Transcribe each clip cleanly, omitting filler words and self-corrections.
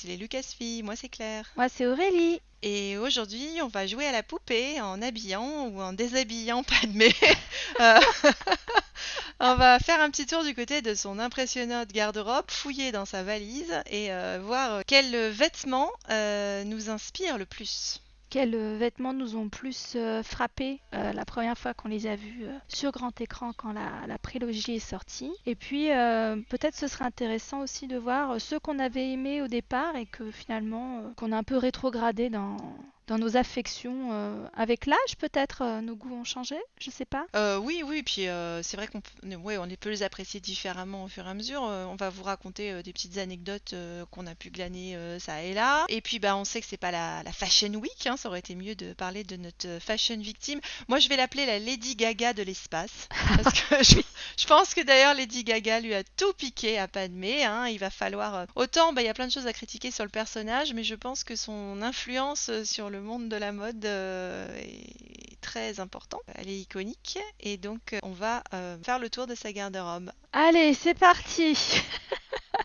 c'est les Lucasfilles, moi c'est Claire. Moi, c'est Aurélie. Et aujourd'hui, on va jouer à la poupée en habillant ou en déshabillant Padmé. Euh, on va faire un petit tour du côté de son impressionnante garde-robe, fouiller dans sa valise et voir quels vêtements nous inspirent le plus. Quels vêtements nous ont plus frappés la première fois qu'on les a vus sur grand écran quand la prélogie est sortie. Et puis, peut-être ce serait intéressant aussi de voir ceux qu'on avait aimés au départ et que finalement, qu'on a un peu rétrogradé dans nos affections. Avec l'âge, peut-être, nos goûts ont changé, je sais pas. Oui, oui, puis c'est vrai ouais, on peut les apprécier différemment au fur et à mesure. On va vous raconter des petites anecdotes qu'on a pu glaner ça et là. Et puis bah, on sait que c'est pas la Fashion Week, hein, ça aurait été mieux de parler de notre fashion victime. Moi je vais l'appeler la Lady Gaga de l'espace. Parce que je pense que d'ailleurs Lady Gaga lui a tout piqué à Padmé. Hein. Il va falloir... autant, bah, il y a plein de choses à critiquer sur le personnage, mais je pense que son influence sur le monde de la mode est très importante. Elle est iconique et donc on va faire le tour de sa garde-robe. Allez, c'est parti.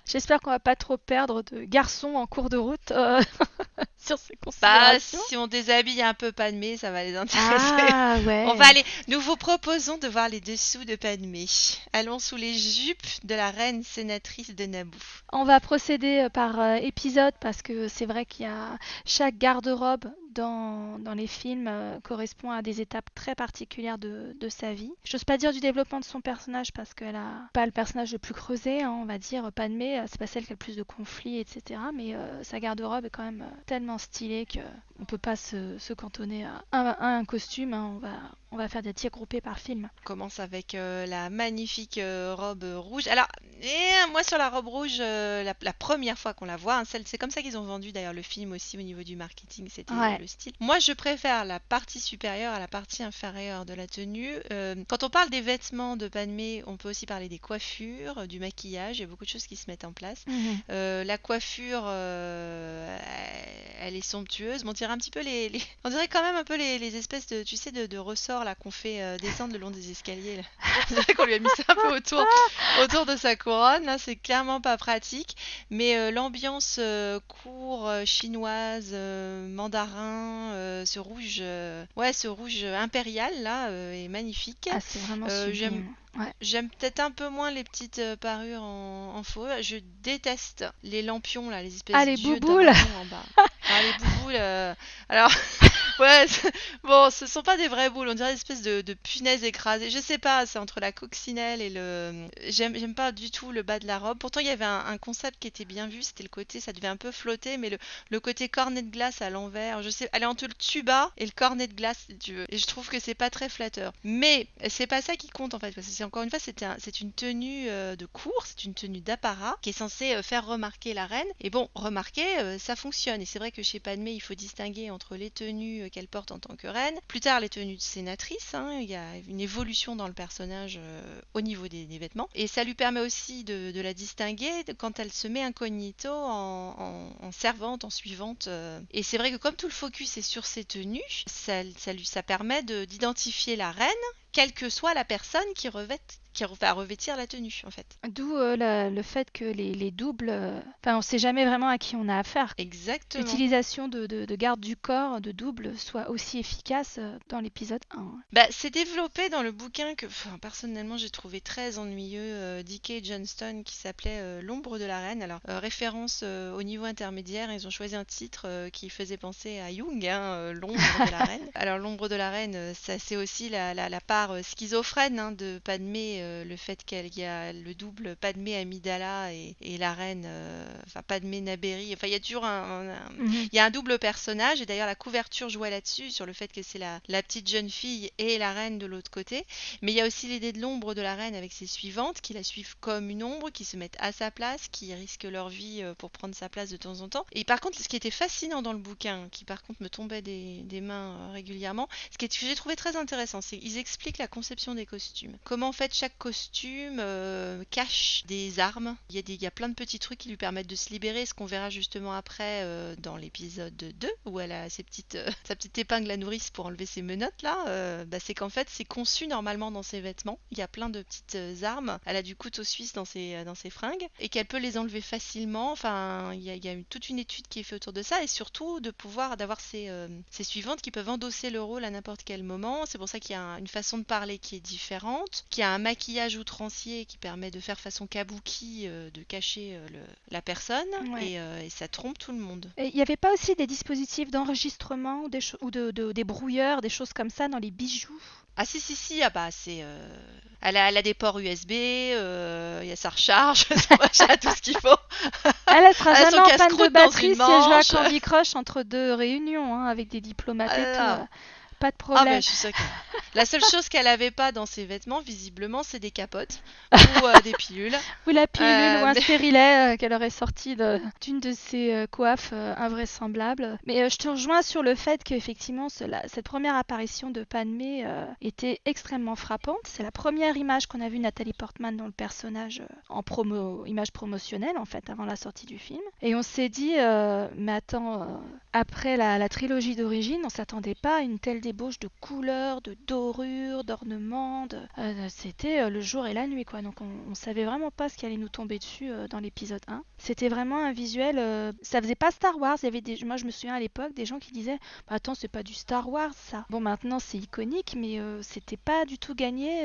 J'espère qu'on va pas trop perdre de garçons en cours de route sur ces Bah, considérations. si on déshabille un peu Padmé, ça va les intéresser. Ah On va ouais. aller. Nous vous proposons de voir les dessous de Padmé. Allons sous les jupes de la reine sénatrice de Naboo. On va procéder par épisode parce que c'est vrai qu'il y a chaque garde-robe dans les films correspond à des étapes très particulières de sa vie. J'ose pas dire du développement de son personnage parce qu'elle a pas le personnage le plus creusé, hein, on va dire. Padmé, c'est pas celle qui a le plus de conflits, etc. Mais sa garde-robe est quand même tellement stylée que on peut pas se cantonner à un costume. Hein. On va faire des tirs groupés par film. On commence avec la magnifique robe rouge. Alors, moi sur la robe rouge, la première fois qu'on la voit, hein, c'est comme ça qu'ils ont vendu d'ailleurs le film aussi au niveau du marketing, c'était Ouais. le style. Moi je préfère la partie supérieure à la partie inférieure de la tenue. Quand on parle des vêtements de Padmé, on peut aussi parler des coiffures, du maquillage, il y a beaucoup de choses qui se mettent en place. Mhm. La coiffure, elle est somptueuse. Bon, on dirait un petit peu on dirait quand même un peu les espèces de, tu sais, de ressorts là qu'on fait descendre le long des escaliers. Là. On dirait qu'on lui a mis ça un peu autour de sa couronne. Là, c'est clairement pas pratique. Mais l'ambiance cour chinoise, mandarin, ce rouge impérial là est magnifique. Ah, c'est vraiment J'aime sublime. Ouais. J'aime peut-être un peu moins les petites parures en faux. Je déteste les lampions, là, les Ah, espèces les d'yeux bouboules. dragons en bas. Ah, les bouboules. Alors, ouais, bon, ce sont pas des vraies boules, on dirait des espèces de punaises écrasées. Je sais pas, c'est entre la coccinelle et le. J'aime pas du tout le bas de la robe. Pourtant, il y avait un concept qui était bien vu, c'était le côté, ça devait un peu flotter, mais le côté cornet de glace à l'envers. Je sais, elle est entre le tuba et le cornet de glace, si tu veux. Et je trouve que c'est pas très flatteur. Mais c'est pas ça qui compte en fait, parce que c'est encore une fois, c'est une tenue de cours, c'est une tenue d'apparat qui est censée faire remarquer la reine. Et bon, remarquer, ça fonctionne. Et c'est vrai que chez Padmé, il faut distinguer entre les tenues qu'elle porte en tant que reine, plus tard les tenues de sénatrice. Hein, il y a une évolution dans le personnage au niveau des vêtements. Et ça lui permet aussi de la distinguer quand elle se met incognito en servante, en suivante. Et c'est vrai que comme tout le focus est sur ses tenues, ça permet d'identifier la reine, quelle que soit la personne qui va revêtir la tenue, en fait. D'où le fait que les doubles, enfin, on sait jamais vraiment à qui on a affaire. Exactement. L'utilisation de garde du corps, de double, soit aussi efficace dans l'épisode 1. Bah, c'est développé dans le bouquin que, enfin, personnellement, j'ai trouvé très ennuyeux d'E.K. Johnston qui s'appelait L'ombre de la reine. Alors, référence au niveau intermédiaire, ils ont choisi un titre qui faisait penser à Jung, hein, L'ombre de la reine. Alors, L'ombre de la reine, ça, c'est aussi la part schizophrène hein, de Padmé, le fait qu'il y a le double Padmé Amidala et la reine, enfin Padmé Naberi. Enfin, il y a toujours Mhm. il y a un double personnage, et d'ailleurs la couverture jouait là-dessus, sur le fait que c'est la petite jeune fille et la reine de l'autre côté. Mais il y a aussi l'idée de l'ombre de la reine avec ses suivantes, qui la suivent comme une ombre, qui se mettent à sa place, qui risquent leur vie pour prendre sa place de temps en temps. Et par contre, ce qui était fascinant dans le bouquin, qui par contre me tombait des mains régulièrement, ce que j'ai trouvé très intéressant, c'est qu'ils expliquent la conception des costumes. Comment en fait chaque costume cache des armes. Il y a plein de petits trucs qui lui permettent de se libérer, ce qu'on verra justement après dans l'épisode 2, où elle a sa petite épingle à nourrice pour enlever ses menottes là. C'est qu'en fait c'est conçu normalement dans ses vêtements. Il y a plein de petites armes. Elle a du couteau suisse dans ses fringues et qu'elle peut les enlever facilement. Enfin, il y a toute une étude qui est faite autour de ça, et surtout d'avoir ces suivantes qui peuvent endosser le rôle à n'importe quel moment. C'est pour ça qu'il y a une façon de parler qui est différente, qu'il y a un maquillage outrancier qui permet de faire façon kabuki, de cacher la personne, Ouais. et ça trompe tout le monde. Et il n'y avait pas aussi des dispositifs d'enregistrement ou des brouilleurs, des choses comme ça dans les bijoux? Ah si si si, ah bah elle a des ports USB, il y a sa recharge, elle a tout ce qu'il faut. Elle sera Elle a jamais son en panne de casse-croûte dans batterie une si elle joue à manche. Candy Crush entre deux réunions, hein, avec des diplomates Ah et là tout. là. Pas de Ah ben problème. je suis sûre que... La seule chose qu'elle avait pas dans ses vêtements, visiblement, c'est des capotes ou des pilules. Ou la pilule ou un Mais stérilet qu'elle aurait sorti d'une de ses coiffes invraisemblables. Mais je te rejoins sur le fait qu'effectivement, cette première apparition de Padmé était extrêmement frappante. C'est la première image qu'on a vue Nathalie Portman dans le personnage image promotionnelle en fait, avant la sortie du film. Et on s'est dit, mais attends, après la trilogie d'origine, on s'attendait pas à une telle débauche de couleurs, de dorures, d'ornements. C'était le jour et la nuit, quoi. Donc on savait vraiment pas ce qui allait nous tomber dessus dans l'épisode 1. C'était vraiment un visuel. Ça faisait pas Star Wars. Il y avait moi, je me souviens à l'époque des gens qui disaient bah, attends, c'est pas du Star Wars ça. Bon, maintenant c'est iconique, mais c'était pas du tout gagné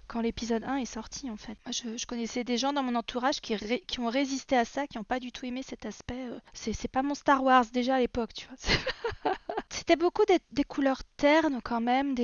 quand l'épisode 1 est sorti en fait. Moi, je connaissais des gens dans mon entourage qui ont résisté à ça, qui ont pas du tout aimé cet aspect. C'est pas mon Star Wars déjà à l'époque, tu vois. C'était beaucoup des couleurs ternes quand même,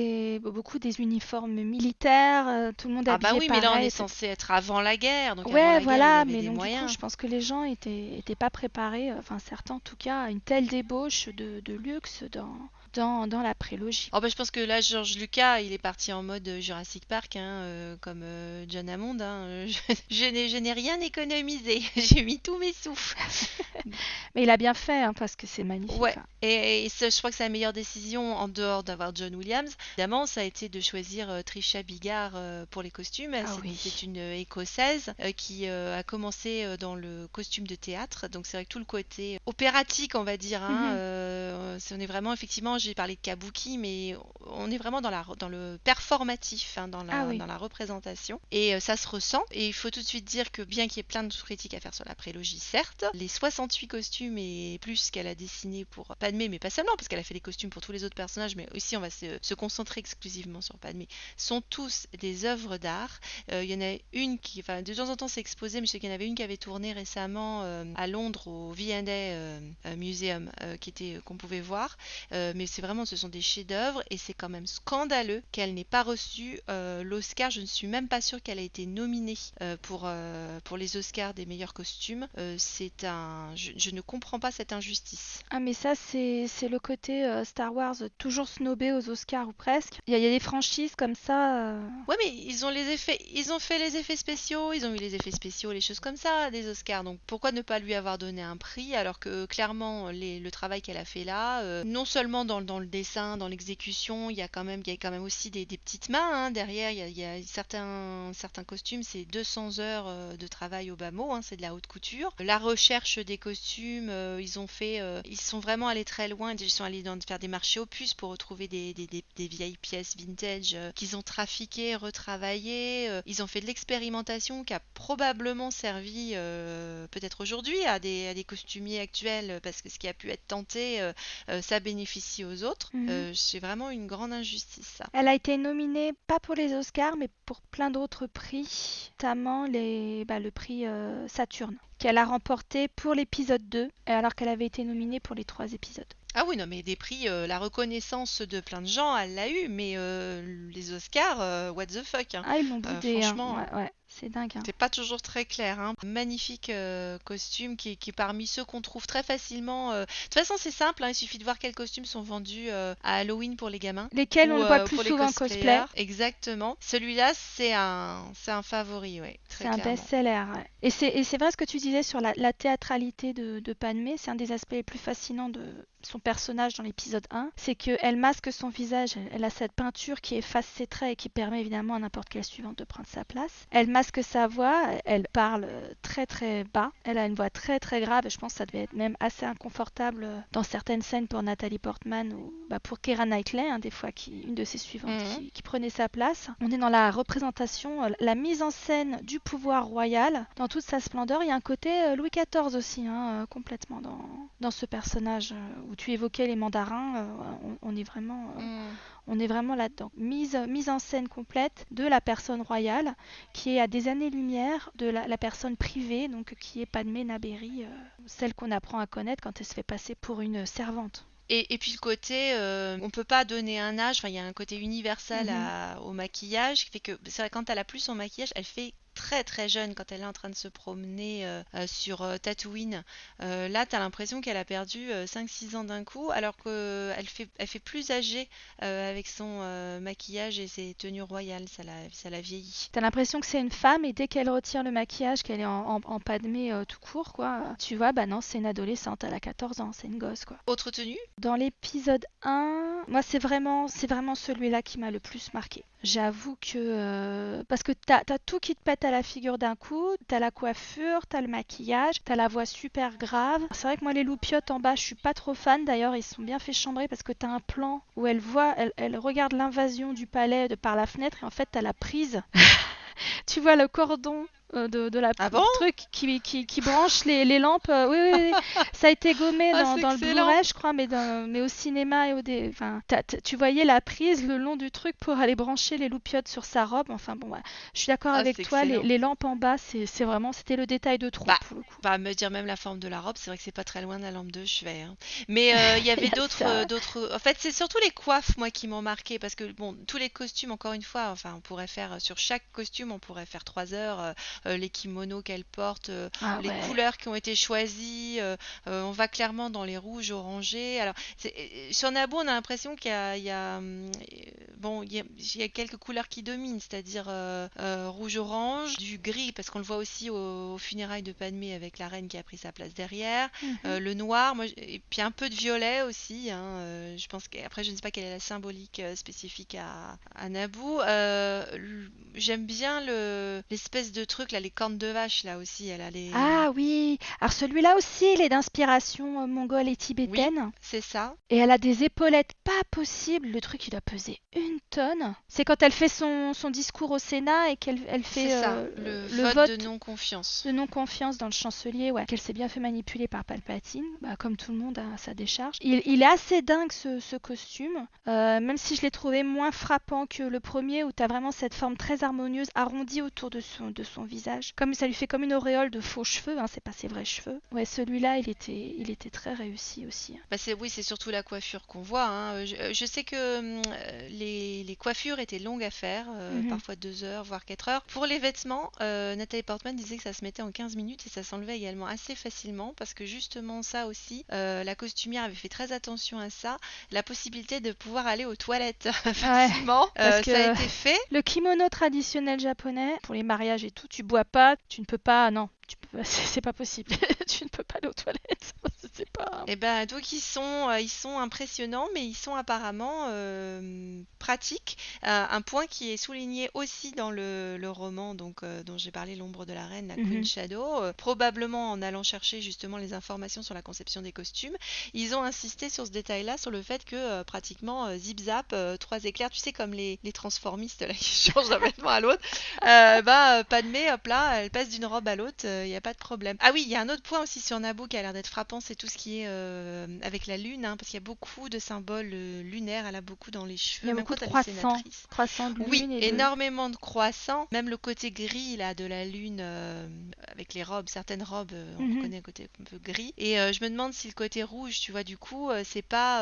beaucoup des uniformes militaires, tout le monde ah bah habillé oui, mais là on pareil, est etc. censé être avant la guerre, donc avant Ouais, la guerre ils voilà, avaient mais des donc du coup, moyens. je pense que les gens étaient pas préparés, enfin certains en tout cas, à une telle débauche de luxe dans la prélogie. Oh bah je pense que là George Lucas il est parti en mode Jurassic Park, hein, comme John Hammond, hein, je n'ai rien économisé, j'ai mis tous mes sous. Mais il a bien fait, hein, parce que c'est magnifique, Ouais, hein. et je crois que c'est la meilleure décision en dehors d'avoir John Williams. Évidemment, ça a été de choisir Trisha Biggar pour les costumes. Ah C'est oui. une Écossaise qui a commencé dans le costume de théâtre. Donc c'est vrai que tout le côté opératique, on va dire, hein, Mhm. on est vraiment, effectivement, j'ai parlé de kabuki, mais on est vraiment dans le performatif, hein, Ah oui. dans la représentation. Et ça se ressent. Et il faut tout de suite dire que bien qu'il y ait plein de critiques à faire sur la prélogie, certes, les 68 costumes et plus qu'elle a dessinés pour Padmé, mais pas seulement, parce qu'elle a fait des costumes pour tous les autres personnages, mais aussi on va se concentrer exclusivement sur Padmé, sont tous des œuvres d'art. Il y en a une qui, enfin, de temps en temps c'est exposé, mais je sais qu'il y en avait une qui avait tourné récemment à Londres au V&A Museum, qu'on pouvait voir. Mais c'est vraiment, ce sont des chefs-d'œuvre, et c'est quand même scandaleux qu'elle n'ait pas reçu l'Oscar. Je ne suis même pas sûre qu'elle ait été nominée pour les Oscars des meilleurs costumes. Je ne comprends pas cette injustice. Ah mais ça c'est le côté Star Wars toujours snobé aux Oscars ou presque. Il y a des franchises comme ça. Ouais, mais ils ont fait les effets spéciaux, ils ont eu les effets spéciaux, les choses comme ça, des Oscars. Donc pourquoi ne pas lui avoir donné un prix, alors que clairement le travail qu'elle a fait là, non seulement dans le dessin, dans l'exécution, il y a quand même aussi des petites mains, hein, derrière. Il y a certains costumes, c'est 200 heures de travail au bas mot, hein, c'est de la haute couture. La recherche des costumes, ils sont vraiment allés très loin. Ils sont allés faire des marchés aux puces pour retrouver des vieilles pièces vintage qu'ils ont trafiquées, retravaillées. Ils ont fait de l'expérimentation qui a probablement servi peut-être aujourd'hui à des costumiers actuels, parce que ce qui a pu être tenté, ça bénéficie aux autres. Mhm. C'est vraiment une grande injustice, ça. Elle a été nominée pas pour les Oscars mais pour plein d'autres prix, notamment le prix Saturne, qu'elle a remporté pour l'épisode 2, alors qu'elle avait été nominée pour les 3 épisodes. Ah oui, non, mais des prix, la reconnaissance de plein de gens, elle l'a eu, mais les Oscars, what the fuck, hein. Ah, ils l'ont boudé, hein. Franchement, Ouais, ouais. C'est dingue, hein. C'est pas toujours très clair, hein. Magnifique costume qui est parmi ceux qu'on trouve très facilement. De toute façon, c'est simple, hein, il suffit de voir quels costumes sont vendus à Halloween pour les gamins Lesquels on ou le voit plus pour les souvent en cosplay. cosplayers. Exactement. Celui-là, c'est un favori, oui, C'est très un clairement. best-seller, ouais. Et c'est vrai ce que tu disais sur la théâtralité de Padmé, c'est un des aspects les plus fascinants de son personnage dans l'épisode 1, c'est qu'elle masque son visage, elle a cette peinture qui efface ses traits et qui permet évidemment à n'importe quelle suivante de prendre sa place. Elle masque sa voix, elle parle très très bas, elle a une voix très très grave et je pense que ça devait être même assez inconfortable dans certaines scènes pour Nathalie Portman ou pour Keira Knightley, hein, des fois une de ses suivantes Mhm. qui prenait sa place. On est dans la représentation, la mise en scène du pouvoir royal dans toute sa splendeur. Il y a un côté Louis XIV aussi, hein, complètement dans ce personnage où tu évoquais les mandarins. Mhm. On est vraiment là-dedans. Mise en scène complète de la personne royale qui est à des années-lumière de la personne privée, donc qui est Padmé Naberry, celle qu'on apprend à connaître quand elle se fait passer pour une servante. Et puis le côté, on peut pas donner un âge, enfin il y a un côté universel Mhm. au maquillage qui fait que c'est vrai, quand elle a plus son maquillage, elle fait très très jeune quand elle est en train de se promener sur Tatooine. Là, tu as l'impression qu'elle a perdu 5-6 ans d'un coup, alors elle fait plus âgée avec son maquillage et ses tenues royales, ça la vieillit. T'as l'impression que c'est une femme et dès qu'elle retire le maquillage, qu'elle est en Padmé tout court, quoi, tu vois, bah non, c'est une adolescente, elle a 14 ans, c'est une gosse, quoi. Autre tenue? Dans l'épisode 1, moi c'est vraiment celui-là qui m'a le plus marqué. J'avoue que parce que t'as tout qui te pète à la figure d'un coup, t'as la coiffure, t'as le maquillage, t'as la voix super grave. C'est vrai que moi les loupiottes en bas, je suis pas trop fan. D'ailleurs, ils sont bien fait chambrer parce que t'as un plan où elle regarde l'invasion du palais de par la fenêtre et en fait t'as la prise. Tu vois le cordon de la Ah bon? truc qui branche les lampes. Oui, oui, oui. Ça a été gommé Ah, c'est dans le excellent! Blu-ray, je crois, mais au cinéma et enfin, tu voyais la prise le long du truc pour aller brancher les loupiottes sur sa robe. Enfin bon, ouais. Je suis d'accord Ah, avec c'est toi, excellent! les lampes en bas, c'était vraiment, c'était le détail de trop Bah, pour le coup. bah, me dire même la forme de la robe, c'est vrai que c'est pas très loin de la lampe de chevet, hein. Mais il y Il avait y a ça. d'autres. En fait, c'est surtout les coiffes, moi, qui m'ont marqué, parce que bon, tous les costumes, encore une fois, enfin, on pourrait faire sur chaque costume, on pourrait faire 3 heures. Les kimonos qu'elle porte, Ah les ouais. couleurs qui ont été choisies, on va clairement dans les rouges, orangés. Alors, sur Naboo, on a l'impression il y a, bon, il y a quelques couleurs qui dominent, c'est-à-dire rouge-orange, du gris, parce qu'on le voit aussi aux funérailles de Padmé avec la reine qui a pris sa place derrière, Mhm. le noir, et puis un peu de violet aussi, hein, je pense qu'après, je ne sais pas quelle est la symbolique spécifique à Naboo. J'aime bien l'espèce de truc, là, les cornes de vache, là aussi, elle a les... Ah oui. Alors celui-là aussi, il est d'inspiration mongole et Oui, tibétaine. c'est ça. Et elle a des épaulettes pas possibles. Le truc, il doit peser 1 tonne. C'est quand elle fait son discours au Sénat et qu'elle C'est fait ça, le le vote de vote non-confiance. de non-confiance dans le chancelier, ouais, qu'elle s'est bien fait manipuler par Palpatine, bah, comme tout le monde à sa décharge. Il est assez dingue ce costume, même si je l'ai trouvé moins frappant que le premier où tu as vraiment cette forme très harmonieuse, arrondie autour de son visage. Comme ça lui fait comme une auréole de faux cheveux, hein, c'est pas ses vrais cheveux. Ouais, celui-là, il était très réussi aussi, hein. Bah oui, c'est surtout la coiffure qu'on voit, hein. Je sais que les coiffures étaient longues à faire, Mhm. parfois 2 heures, voire 4 heures. Pour les vêtements, Nathalie Portman disait que ça se mettait en 15 minutes et ça s'enlevait également assez facilement parce que justement ça aussi, la costumière avait fait très attention à ça, la possibilité de pouvoir aller aux toilettes Ouais, facilement. parce Ça a que été fait. le kimono traditionnel japonais, pour les mariages et tout, tu bois pas, tu ne peux pas, non, c'est pas possible. Tu ne peux pas aller aux toilettes. C'est pas. Et ben donc ils sont impressionnants, mais ils sont apparemment pratiques. Un point qui est souligné aussi dans le roman donc dont j'ai parlé, L'ombre de la reine, la Queen Mhm. Shadow, probablement en allant chercher justement les informations sur la conception des costumes, ils ont insisté sur ce détail-là, sur le fait que pratiquement zip zap, 3 éclairs, tu sais comme les transformistes là qui changent d'un vêtement à l'autre. Padmé, hop là, elle passe d'une robe à l'autre y a pas de problème. Ah oui, il y a un autre point aussi sur Naboo qui a l'air d'être frappant, c'est tout ce qui est avec la lune, hein, parce qu'il y a beaucoup de symboles lunaires, elle a beaucoup dans les Il y cheveux, a même beaucoup quand de elle est croissants. sénatrice. Croissants de Oui, lune et de... énormément de croissants, même le côté gris là de la lune avec les robes, certaines robes, on Mhm. reconnaît un côté un peu gris. Et je me demande si le côté rouge, tu vois, du coup, c'est pas,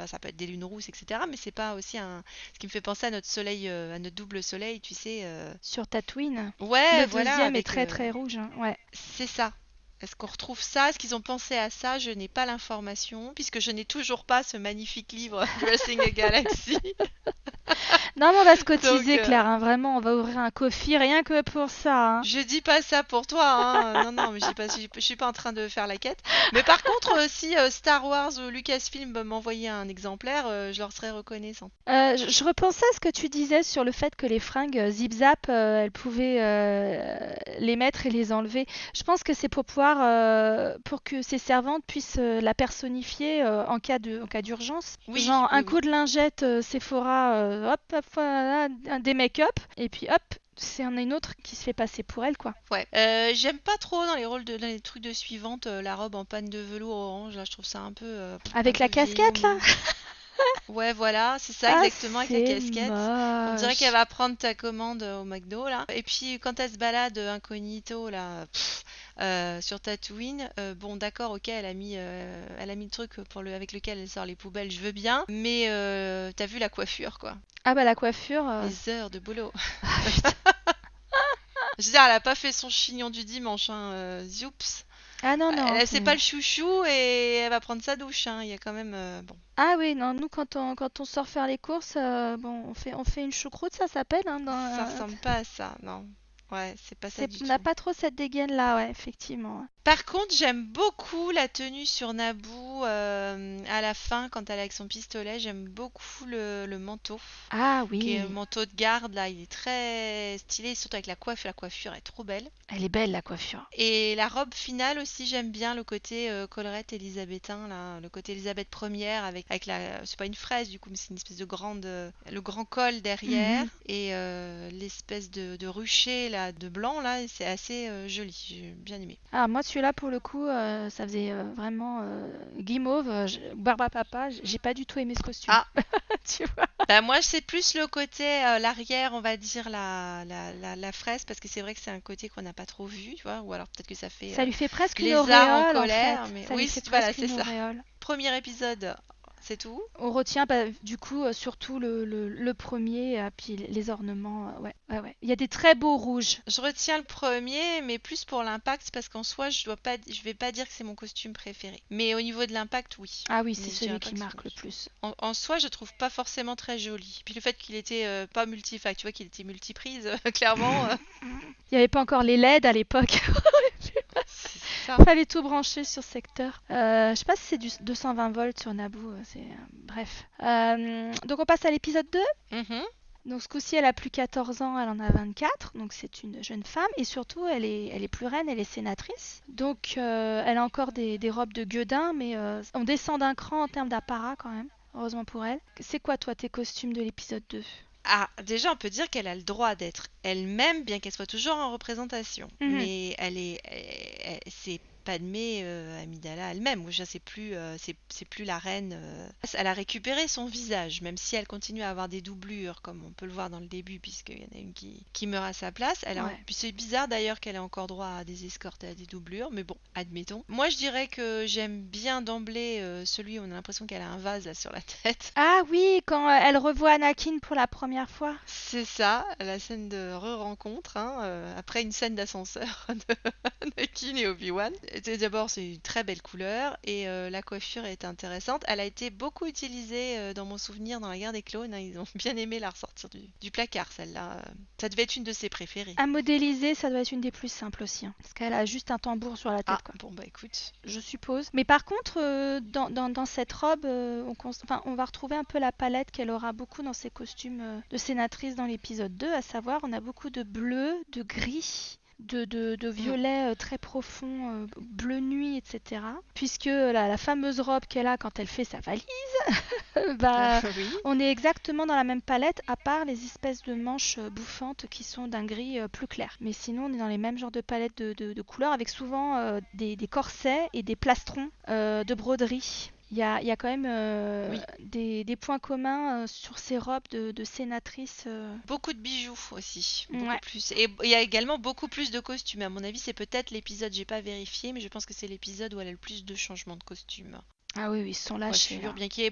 ça peut être des lunes rousses, etc. Mais c'est pas aussi un, ce qui me fait penser à notre soleil, à notre double soleil, tu sais. Sur Tatooine. Ouais, Le voilà, deuxième est avec, très très rouge, hein. Ouais. c'est ça. Est-ce qu'on retrouve ça? Est-ce qu'ils ont pensé à ça? Je n'ai pas l'information, puisque je n'ai toujours pas ce magnifique livre Dressing a Galaxy. Non, mais on va se Donc, cotiser, Claire, hein. Vraiment, on va ouvrir un coffee rien que pour ça, hein. je dis pas ça pour toi, hein. Non, non, mais je suis pas en train de faire la quête. Mais par contre, si Star Wars ou Lucasfilm m'envoyaient un exemplaire, je leur serais reconnaissante. Je repensais à ce que tu disais sur le fait que les fringues zip-zap, elles pouvaient les mettre et les enlever. Je pense que c'est pour pouvoir, pour que ces servantes puissent la personnifier en cas d'urgence. Oui, Genre oui, un coup oui. de lingette Sephora, hop, hop, voilà, des make-up, et puis hop, c'est en a une autre qui se fait passer pour elle, quoi. Ouais. J'aime pas trop dans les rôles dans les trucs de suivante, la robe en panne de velours orange. Là, je trouve ça un Avec peu la vieillot. casquette, là? Ouais, voilà, c'est ça Ah, exactement avec la c'est casquette. On dirait qu'elle moche. va prendre ta commande au McDo là. Et puis quand elle se balade incognito là sur Tatooine, bon d'accord, ok, elle a mis le truc pour avec lequel elle sort les poubelles, je veux bien. Mais t'as vu la coiffure quoi, Ah bah la coiffure... les heures de boulot. Ah, putain. Je veux dire, elle a pas fait son chignon du dimanche, hein, zoups. Ah non, non, Elle c'est pas c'est... le chouchou et elle va prendre sa douche. Hein. Il y a quand même bon, Ah oui, non, nous quand on sort faire les courses, bon, on fait une choucroute, ça s'appelle, hein, ça ressemble pas à ça, non. Ouais, c'est pas ça c'est, du on n'a tout. pas trop cette dégaine-là, ouais, effectivement. Par contre, j'aime beaucoup la tenue sur Naboo à la fin quand elle est avec son pistolet. J'aime beaucoup le manteau, Ah qui est un oui, manteau de garde là. Il est très stylé, surtout avec la coiffe. La coiffure est trop belle. elle est belle la coiffure. Et la robe finale aussi, j'aime bien le côté collerette élisabétain là, le côté Élisabeth Première avec la, c'est pas une fraise du coup, mais c'est une espèce de grande, le grand col derrière Mhm. et l'espèce de rucher là de blanc là. C'est assez joli. J'ai bien aimé. Ah moi celui-là pour le coup, ça faisait vraiment guimauve, barbe à papa, j'ai pas du tout aimé ce costume. Ah, Tu vois. bah moi, c'est plus le côté, l'arrière, on va dire, la fraise, parce que c'est vrai que c'est un côté qu'on n'a pas trop vu, tu vois, ou alors peut-être que ça fait Ça lui fait presque une lézard en auréole en fait. colère, mais Ça lui oui, fait voilà, presque c'est une ça. auréole. Premier épisode, c'est tout. On retient bah, du coup surtout le premier, puis les ornements. Ouais, ouais, ouais. Il y a des très beaux rouges. Je retiens le premier, mais plus pour l'impact, parce qu'en soi, je vais pas dire que c'est mon costume préféré. Mais au niveau de l'impact, oui. Ah oui, c'est Mais je celui dirais pas qui que c'est mon marque le costume. plus. En soi, je trouve pas forcément très joli. Puis le fait qu'il était pas multifact, tu vois qu'il était multiprise, clairement, Il n'y avait pas encore les LED à l'époque. c'est ça. Fallait tout brancher sur secteur. Je sais pas si c'est du 220 volts sur Naboo. Bref. Donc on passe à l'épisode 2. Mhm. Donc ce coup-ci, elle a plus 14 ans, elle en a 24. Donc c'est une jeune femme. Et surtout, elle est plus reine, elle est sénatrice. Donc elle a encore des robes de gueudin, mais on descend d'un cran en termes d'apparat quand même. Heureusement pour elle. C'est quoi toi tes costumes de l'épisode 2? Ah, déjà, on peut dire qu'elle a le droit d'être elle-même, bien qu'elle soit toujours en représentation. Mhm. Mais c'est Padmé Amidala elle-même. Déjà, c'est plus la reine. Elle a récupéré son visage, même si elle continue à avoir des doublures, comme on peut le voir dans le début, puisqu'il y en a une qui meurt à sa place. Ouais. Puis c'est bizarre d'ailleurs qu'elle ait encore droit à des escortes et à des doublures, mais bon, admettons. Moi, je dirais que j'aime bien d'emblée celui où on a l'impression qu'elle a un vase là sur la tête. Ah oui, quand elle revoit Anakin pour la première fois. C'est ça, la scène de re-rencontre, hein, après une scène d'ascenseur de Anakin et Obi-Wan. D'abord, c'est une très belle couleur et la coiffure est intéressante. Elle a été beaucoup utilisée dans mon souvenir dans la guerre des clones. Hein, ils ont bien aimé la ressortir du placard, celle-là. Ça devait être une de ses préférées. À modéliser, ça doit être une des plus simples aussi, hein, parce qu'elle a juste un tambour sur la Ah, tête, quoi. bon, bah écoute. Je suppose. Mais par contre, dans cette robe, on va retrouver un peu la palette qu'elle aura beaucoup dans ses costumes de sénatrice dans l'épisode 2, à savoir on a beaucoup de bleu, de gris, de Mm. violet très profond, bleu nuit, etc. Puisque la fameuse robe qu'elle a quand elle fait sa valise, bah, Oui. on est exactement dans la même palette, à part les espèces de manches bouffantes qui sont d'un gris plus clair. Mais sinon, on est dans les mêmes genres de palettes de couleurs, avec souvent des corsets et des plastrons de broderie. Il y a quand même Oui. des points communs sur ces robes de sénatrices. Beaucoup de bijoux aussi, beaucoup Ouais. plus. Et il y a également beaucoup plus de costumes. À mon avis, c'est peut-être l'épisode, j'ai pas vérifié, mais je pense que c'est l'épisode où elle a le plus de changements de costumes. Ah oui, oui, ils se sont lâchés Coiffure, là. bien qu'il y ait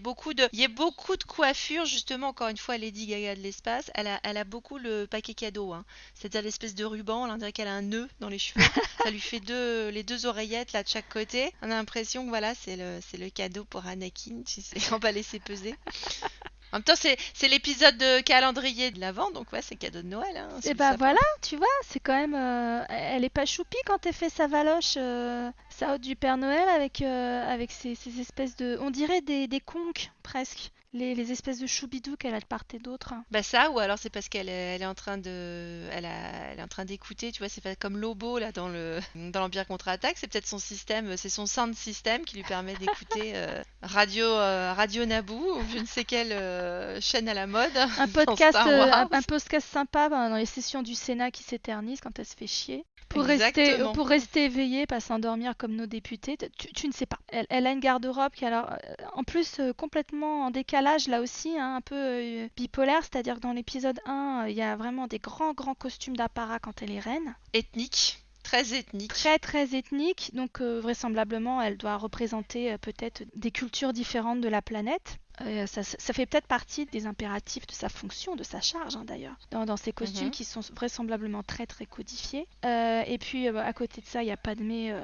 il y ait beaucoup de coiffures, justement, encore une fois, Lady Gaga de l'espace, elle a beaucoup le paquet cadeau, hein. C'est-à-dire l'espèce de ruban, là, on dirait qu'elle a un nœud dans les cheveux. Ça lui fait les deux oreillettes là de chaque côté. On a l'impression que voilà, c'est le cadeau pour Anakin, tu sais, on va laisser peser. En même temps, c'est l'épisode de calendrier de l'Avent, donc ouais, c'est cadeau de Noël, hein, Et sous le bah sapin. voilà, tu vois, c'est quand même. Elle est pas choupie quand elle fait sa valoche, sa haute du Père Noël avec ces espèces de. On dirait des conques, presque. Les espèces de choubidous qu'elle a de part et d'autre. Bah ça, ou alors c'est parce elle est en train elle est en train d'écouter, tu vois, c'est pas comme Lobo là dans l'Empire contre-attaque, c'est peut-être son système, c'est son sound system qui lui permet d'écouter Radio Naboo ou je ne sais quelle chaîne à la mode Un dans podcast, Star Wars. un podcast sympa dans les sessions du Sénat qui s'éternisent quand elle se fait chier. Exactement. Pour rester éveillée, pas s'endormir comme nos députés, tu ne sais pas. Elle a une garde-robe qui, alors, en plus, complètement en décalage là aussi, hein, un peu bipolaire, c'est-à-dire que dans l'épisode 1, il y a vraiment des grands, grands costumes d'apparat quand elle est reine. Ethnique, très ethnique. Très, très ethnique, donc vraisemblablement, elle doit représenter peut-être des cultures différentes de la planète. Ça fait peut-être partie des impératifs de sa fonction, de sa charge hein, d'ailleurs, dans ces costumes Mhm. qui sont vraisemblablement très très codifiés. Et puis à côté de ça, il y a Padmé,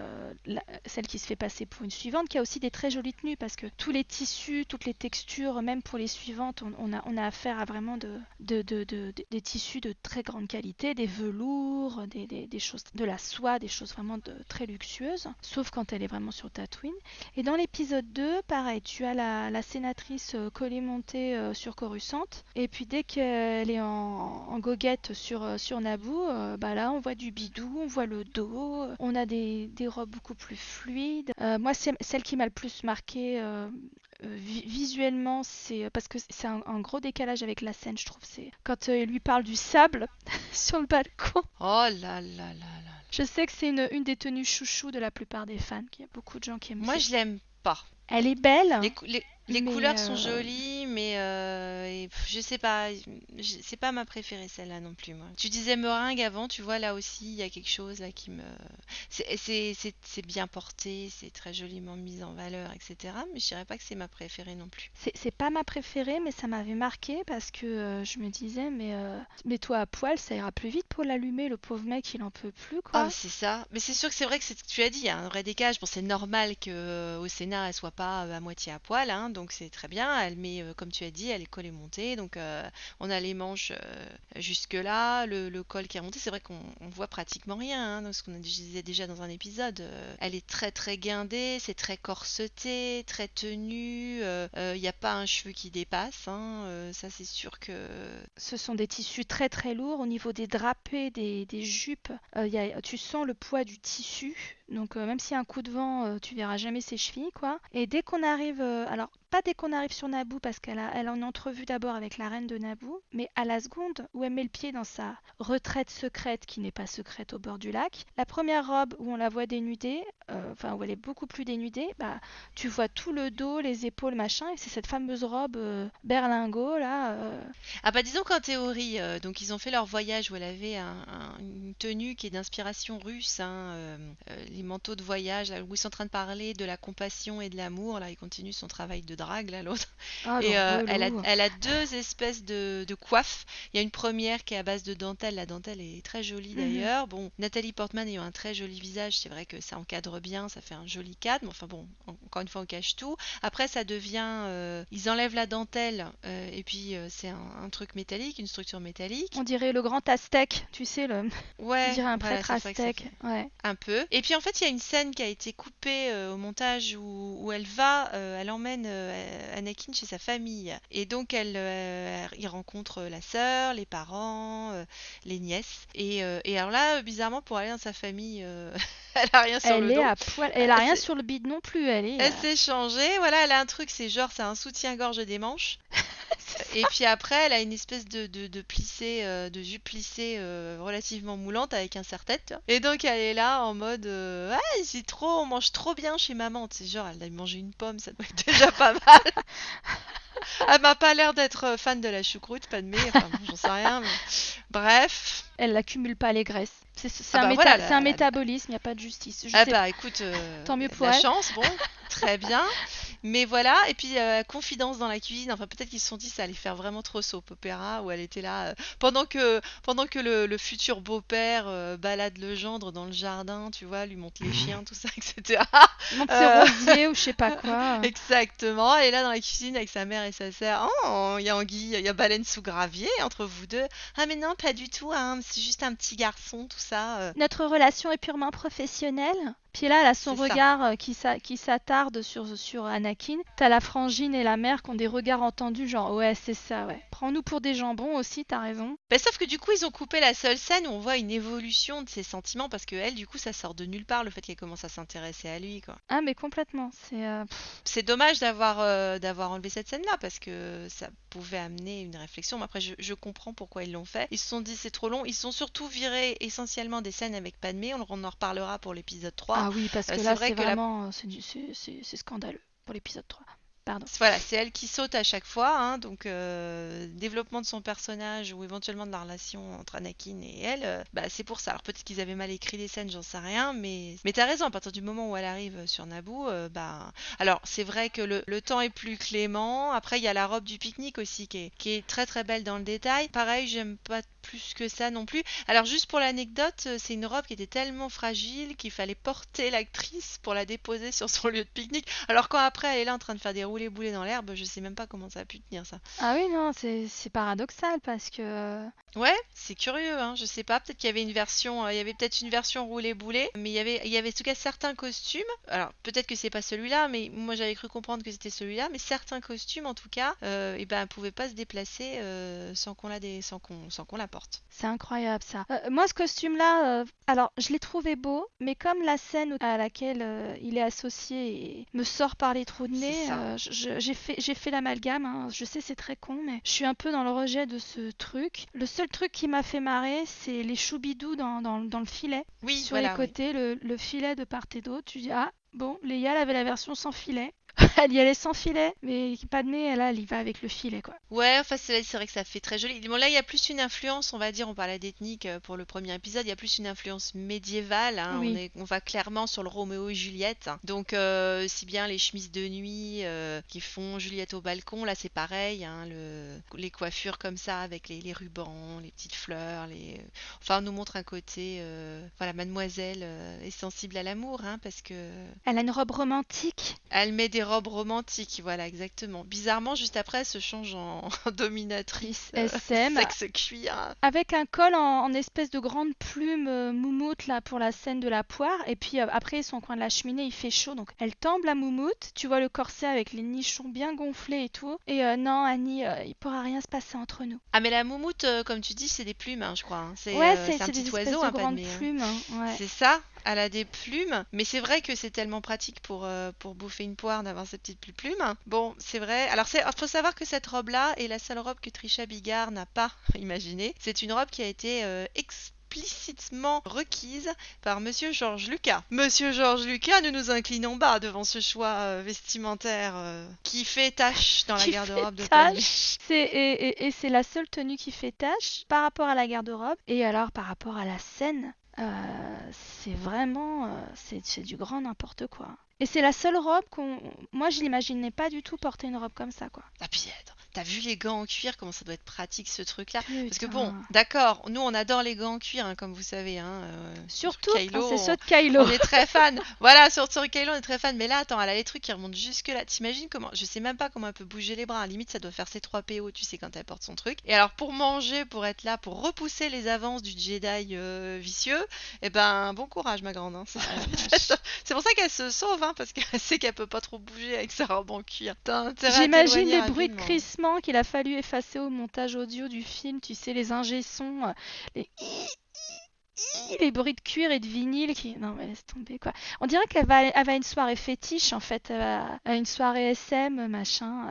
celle qui se fait passer pour une suivante, qui a aussi des très jolies tenues parce que tous les tissus, toutes les textures, même pour les suivantes, on a affaire à vraiment des tissus de très grande qualité, des velours, des choses, de la soie, des choses vraiment très luxueuses, sauf quand elle est vraiment sur Tatooine. Et dans l'épisode 2, pareil, tu as la sénatrice collée montée sur Coruscant. Et puis dès qu'elle est en goguette sur Naboo, bah là on voit du bidou, on voit le dos, on a des robes beaucoup plus fluides. Moi, c'est celle qui m'a le plus marqué visuellement, c'est parce que c'est un gros décalage avec la scène, je trouve. C'est quand il lui parle du sable sur le balcon. Oh là là là là. Je sais que c'est une des tenues chouchou de la plupart des fans, qu'il y a beaucoup de gens qui aiment Moi, je l'aime pas. Elle est belle, Les mais couleurs sont jolies, mais je sais pas, c'est pas ma préférée celle-là non plus moi. Tu disais meringue avant, tu vois là aussi il y a quelque chose là qui me, c'est bien porté, c'est très joliment mis en valeur, etc. Mais je dirais pas que c'est ma préférée non plus. c'est pas ma préférée, mais ça m'avait marqué parce que je me disais, mais toi à poil, ça ira plus vite pour l'allumer, le pauvre mec, il en peut plus, Ah, quoi. c'est ça. Mais c'est sûr que c'est vrai que c'est ce que tu as dit, il y a un vrai décalage. Bon, c'est normal que au Sénat, elle soit pas à moitié à poil, hein, donc c'est très bien. Elle met, comme tu as dit, elle est collée montée, donc on a les manches jusque-là, le col qui est remonté. C'est vrai qu'on voit pratiquement rien, hein, dans ce qu'on a disait déjà dans un épisode. Elle est très très guindée, c'est très corseté, très tenue. Il n'y a pas un cheveu qui dépasse, hein, ça c'est sûr que. Ce sont des tissus très très lourds au niveau des drapés, des jupes. Tu sens le poids du tissu. Donc même s'il y a un coup de vent, tu verras jamais ses chevilles, quoi. Et dès qu'on arrive, alors pas dès qu'on arrive sur Naboo parce elle en entrevue d'abord avec la reine de Naboo, mais à la seconde où elle met le pied dans sa retraite secrète qui n'est pas secrète au bord du lac, la première robe où on la voit dénudée, enfin où elle est beaucoup plus dénudée, bah tu vois tout le dos, les épaules, machin, et c'est cette fameuse robe berlingot là. Ah bah disons qu'en théorie, donc ils ont fait leur voyage où elle avait une tenue qui est d'inspiration russe, hein, les manteaux de voyage, là, où ils sont en train de parler de la compassion et de l'amour, là il continue son travail de drague, là l'autre. Ah le Et relou. elle a deux espèces de coiffes. Il y a une première qui est à base de dentelle, la dentelle est très jolie Mhm. d'ailleurs. Bon, Nathalie Portman ayant un très joli visage, c'est vrai que ça encadre bien, ça fait un joli cadre, mais enfin bon, encore une fois on cache tout. Après, ça devient. Ils enlèvent la dentelle et puis c'est un truc métallique, une structure On métallique. dirait le grand aztèque, tu sais, on Ouais, dirait un voilà, prêtre c'est vrai que ça fait aztèque. Ouais. un peu. Et puis en fait, il y a une scène qui a été coupée au montage où elle emmène Anakin chez sa famille. Et donc, il rencontre la sœur, les parents, les nièces. Et alors là, bizarrement, pour aller dans sa famille, elle a rien sur Elle le est dos. à poil. Elle a rien C'est- sur le bide non plus. Elle est. Elle s'est changée. Voilà, elle a un truc, c'est un soutien-gorge et des manches. C'est Et ça. puis après, elle a une espèce de plissé, de jupe plissée relativement moulante avec un serre-tête. Tu vois. Et donc elle est là en mode ouais, on mange trop bien chez maman. Tu sais, genre, elle a mangé une pomme, ça doit être déjà pas mal. Elle m'a pas l'air d'être fan de la choucroute, pas de mais, enfin bon, j'en sais rien, mais bref. Elle n'accumule pas les graisses. C'est Ah bah voilà, c'est un métabolisme, il n'y a pas de justice. Je ah sais pas. bah écoute, Tant mieux de pour la elle. chance, bon, très bien. Mais voilà, et puis confidence dans la cuisine, enfin peut-être qu'ils se sont dit ça allait faire vraiment trop soap opéra, où elle était là, pendant que le futur beau-père balade le gendre dans le jardin, tu vois, lui monte les chiens, tout ça, etc. Monte ses Euh, rosiers ou je sais pas quoi. Exactement, elle est là dans la cuisine avec sa mère et sa sœur. Oh, il y a anguille, il y a baleine sous gravier entre vous deux. Ah mais non, pas du tout, hein, c'est juste un petit garçon, tout ça. Notre relation est purement professionnelle. Puis là, elle a son C'est ça. regard qui s'attarde sur Anakin. T'as la frangine et la mère qui ont des regards entendus, genre ouais, c'est ça, ouais. Prends-nous pour des jambons aussi, t'as raison. Bah, sauf que du coup, ils ont coupé la seule scène où on voit une évolution de ses sentiments parce que elle, du coup, ça sort de nulle part le fait qu'elle commence à s'intéresser à lui, quoi. Ah, mais complètement. C'est dommage d'avoir enlevé cette scène-là parce que ça pouvait amener une réflexion. Mais après, je comprends pourquoi ils l'ont fait. Ils se sont dit c'est trop long. Ils se sont surtout virés essentiellement des scènes avec Padmé. On en reparlera pour l'épisode 3. Ah oui, parce que C'est là, vrai c'est que la vraiment c'est scandaleux pour l'épisode 3. Pardon. Voilà, c'est elle qui saute à chaque fois, hein, donc développement de son personnage ou éventuellement de la relation entre Anakin et elle, bah c'est pour ça. Alors peut-être qu'ils avaient mal écrit les scènes, j'en sais rien, mais t'as raison, à partir du moment où elle arrive sur Naboo, bah alors c'est vrai que le temps est plus clément. Après il y a la robe du pique-nique aussi qui est très très belle dans le détail. Pareil, j'aime pas plus que ça non plus. Alors juste pour l'anecdote, c'est une robe qui était tellement fragile qu'il fallait porter l'actrice pour la déposer sur son lieu de pique-nique. Alors quand après elle est là en train de faire des roulés boulets dans l'herbe, je sais même pas comment ça a pu tenir ça. Ah oui, non, c'est paradoxal parce que Ouais, c'est curieux, hein, je sais pas, peut-être qu'il y avait une version, il y avait peut-être une version roulé boulé, mais il y avait en tout cas certains costumes. Alors peut-être que c'est pas celui-là, mais moi j'avais cru comprendre que c'était celui-là, mais certains costumes en tout cas, et ben pouvaient pas se déplacer sans qu'on la porte. c'est incroyable ça. Moi, ce costume-là, alors je l'ai trouvé beau, mais comme la scène à laquelle il est associé me sort par les trous de C'est nez, ça. j'ai fait l'amalgame. Hein. Je sais, c'est très con, mais je suis un peu dans le rejet de ce truc. Le seul truc qui m'a fait marrer, c'est les choubidous dans le filet. Oui, Sur les voilà, oui. côtés, le filet de part et d'autre. Tu dis, ah, bon, Léa, elle avait la version sans filet. Elle y allait sans filet, mais Padmé, elle y va avec le filet, quoi. Ouais, enfin c'est vrai que ça fait très joli. Bon là il y a plus une influence, on va dire, on parlait d'ethnique pour le premier épisode, il y a plus une influence médiévale, hein. Oui. On va clairement sur le Roméo et Juliette. Donc si bien les chemises de nuit qui font Juliette au balcon, là c'est pareil, hein, les coiffures comme ça avec les rubans, les petites fleurs, enfin on nous montre un côté, voilà, mademoiselle est sensible à l'amour, hein, parce que Elle a une robe romantique. elle met des robes romantiques, voilà, exactement. Bizarrement, juste après, elle se change en dominatrice SM sexe cuir. avec un col en espèce de grande plume moumoute là pour la scène de la poire et puis après son coin de la cheminée il fait chaud donc elle tombe la moumoute, tu vois le corset avec les nichons bien gonflés et tout et non Annie il pourra rien se passer entre nous. Ah, mais la moumoute, comme tu dis, c'est des plumes, hein, je crois, hein. Ouais C'est un c'est des petit espèces oiseau, de hein, grandes Padmé, hein. plumes hein, ouais. C'est ça, elle a des plumes, mais c'est vrai que c'est tellement pratique pour bouffer une poire d'avoir ces petites plumes. Bon, c'est vrai. Alors, faut savoir que cette robe-là est la seule robe que Trisha Bigard n'a pas imaginée. C'est une robe qui a été explicitement requise par Monsieur Georges Lucas. Monsieur Georges Lucas, nous nous inclinons bas devant ce choix vestimentaire qui fait tache dans la Qui fait garde-robe de Padmé. tache. Et c'est la seule tenue qui fait tache par rapport à la garde-robe. Et alors par rapport à la scène, c'est vraiment c'est du grand n'importe quoi. Et c'est la seule robe qu'on... Moi je l'imaginais pas du tout porter une robe comme ça quoi. Ah puis, attends, t'as vu les gants en cuir, comment ça doit être pratique ce truc-là. Parce que bon, Putain. d'accord, nous on adore les gants en cuir, hein, comme vous savez, hein, sur Surtout quand Kylo, c'est ceux de Kylo. on est très fan. Voilà, sur Kylo on est très fan. Mais là, attends, elle a les trucs qui remontent jusque là. T'imagines comment, je sais même pas comment elle peut bouger les bras. À la limite, ça doit faire ses 3 PO, tu sais, quand elle porte son truc. Et alors pour manger, pour être là, pour repousser les avances du Jedi vicieux, eh ben bon courage ma grande, hein. Oh la vache. C'est pour ça qu'elle se sauve, hein, parce qu'elle sait qu'elle peut pas trop bouger avec sa robe en cuir. T'as intérêt à J'imagine t'éloigner les bruits de rapidement. crissement qu'il a fallu effacer au montage audio du film, tu sais, les ingé-sons, les les bruits de cuir et de vinyle qui... Non mais laisse tomber quoi. On dirait elle va à une soirée fétiche en fait, elle va à une soirée SM, machin.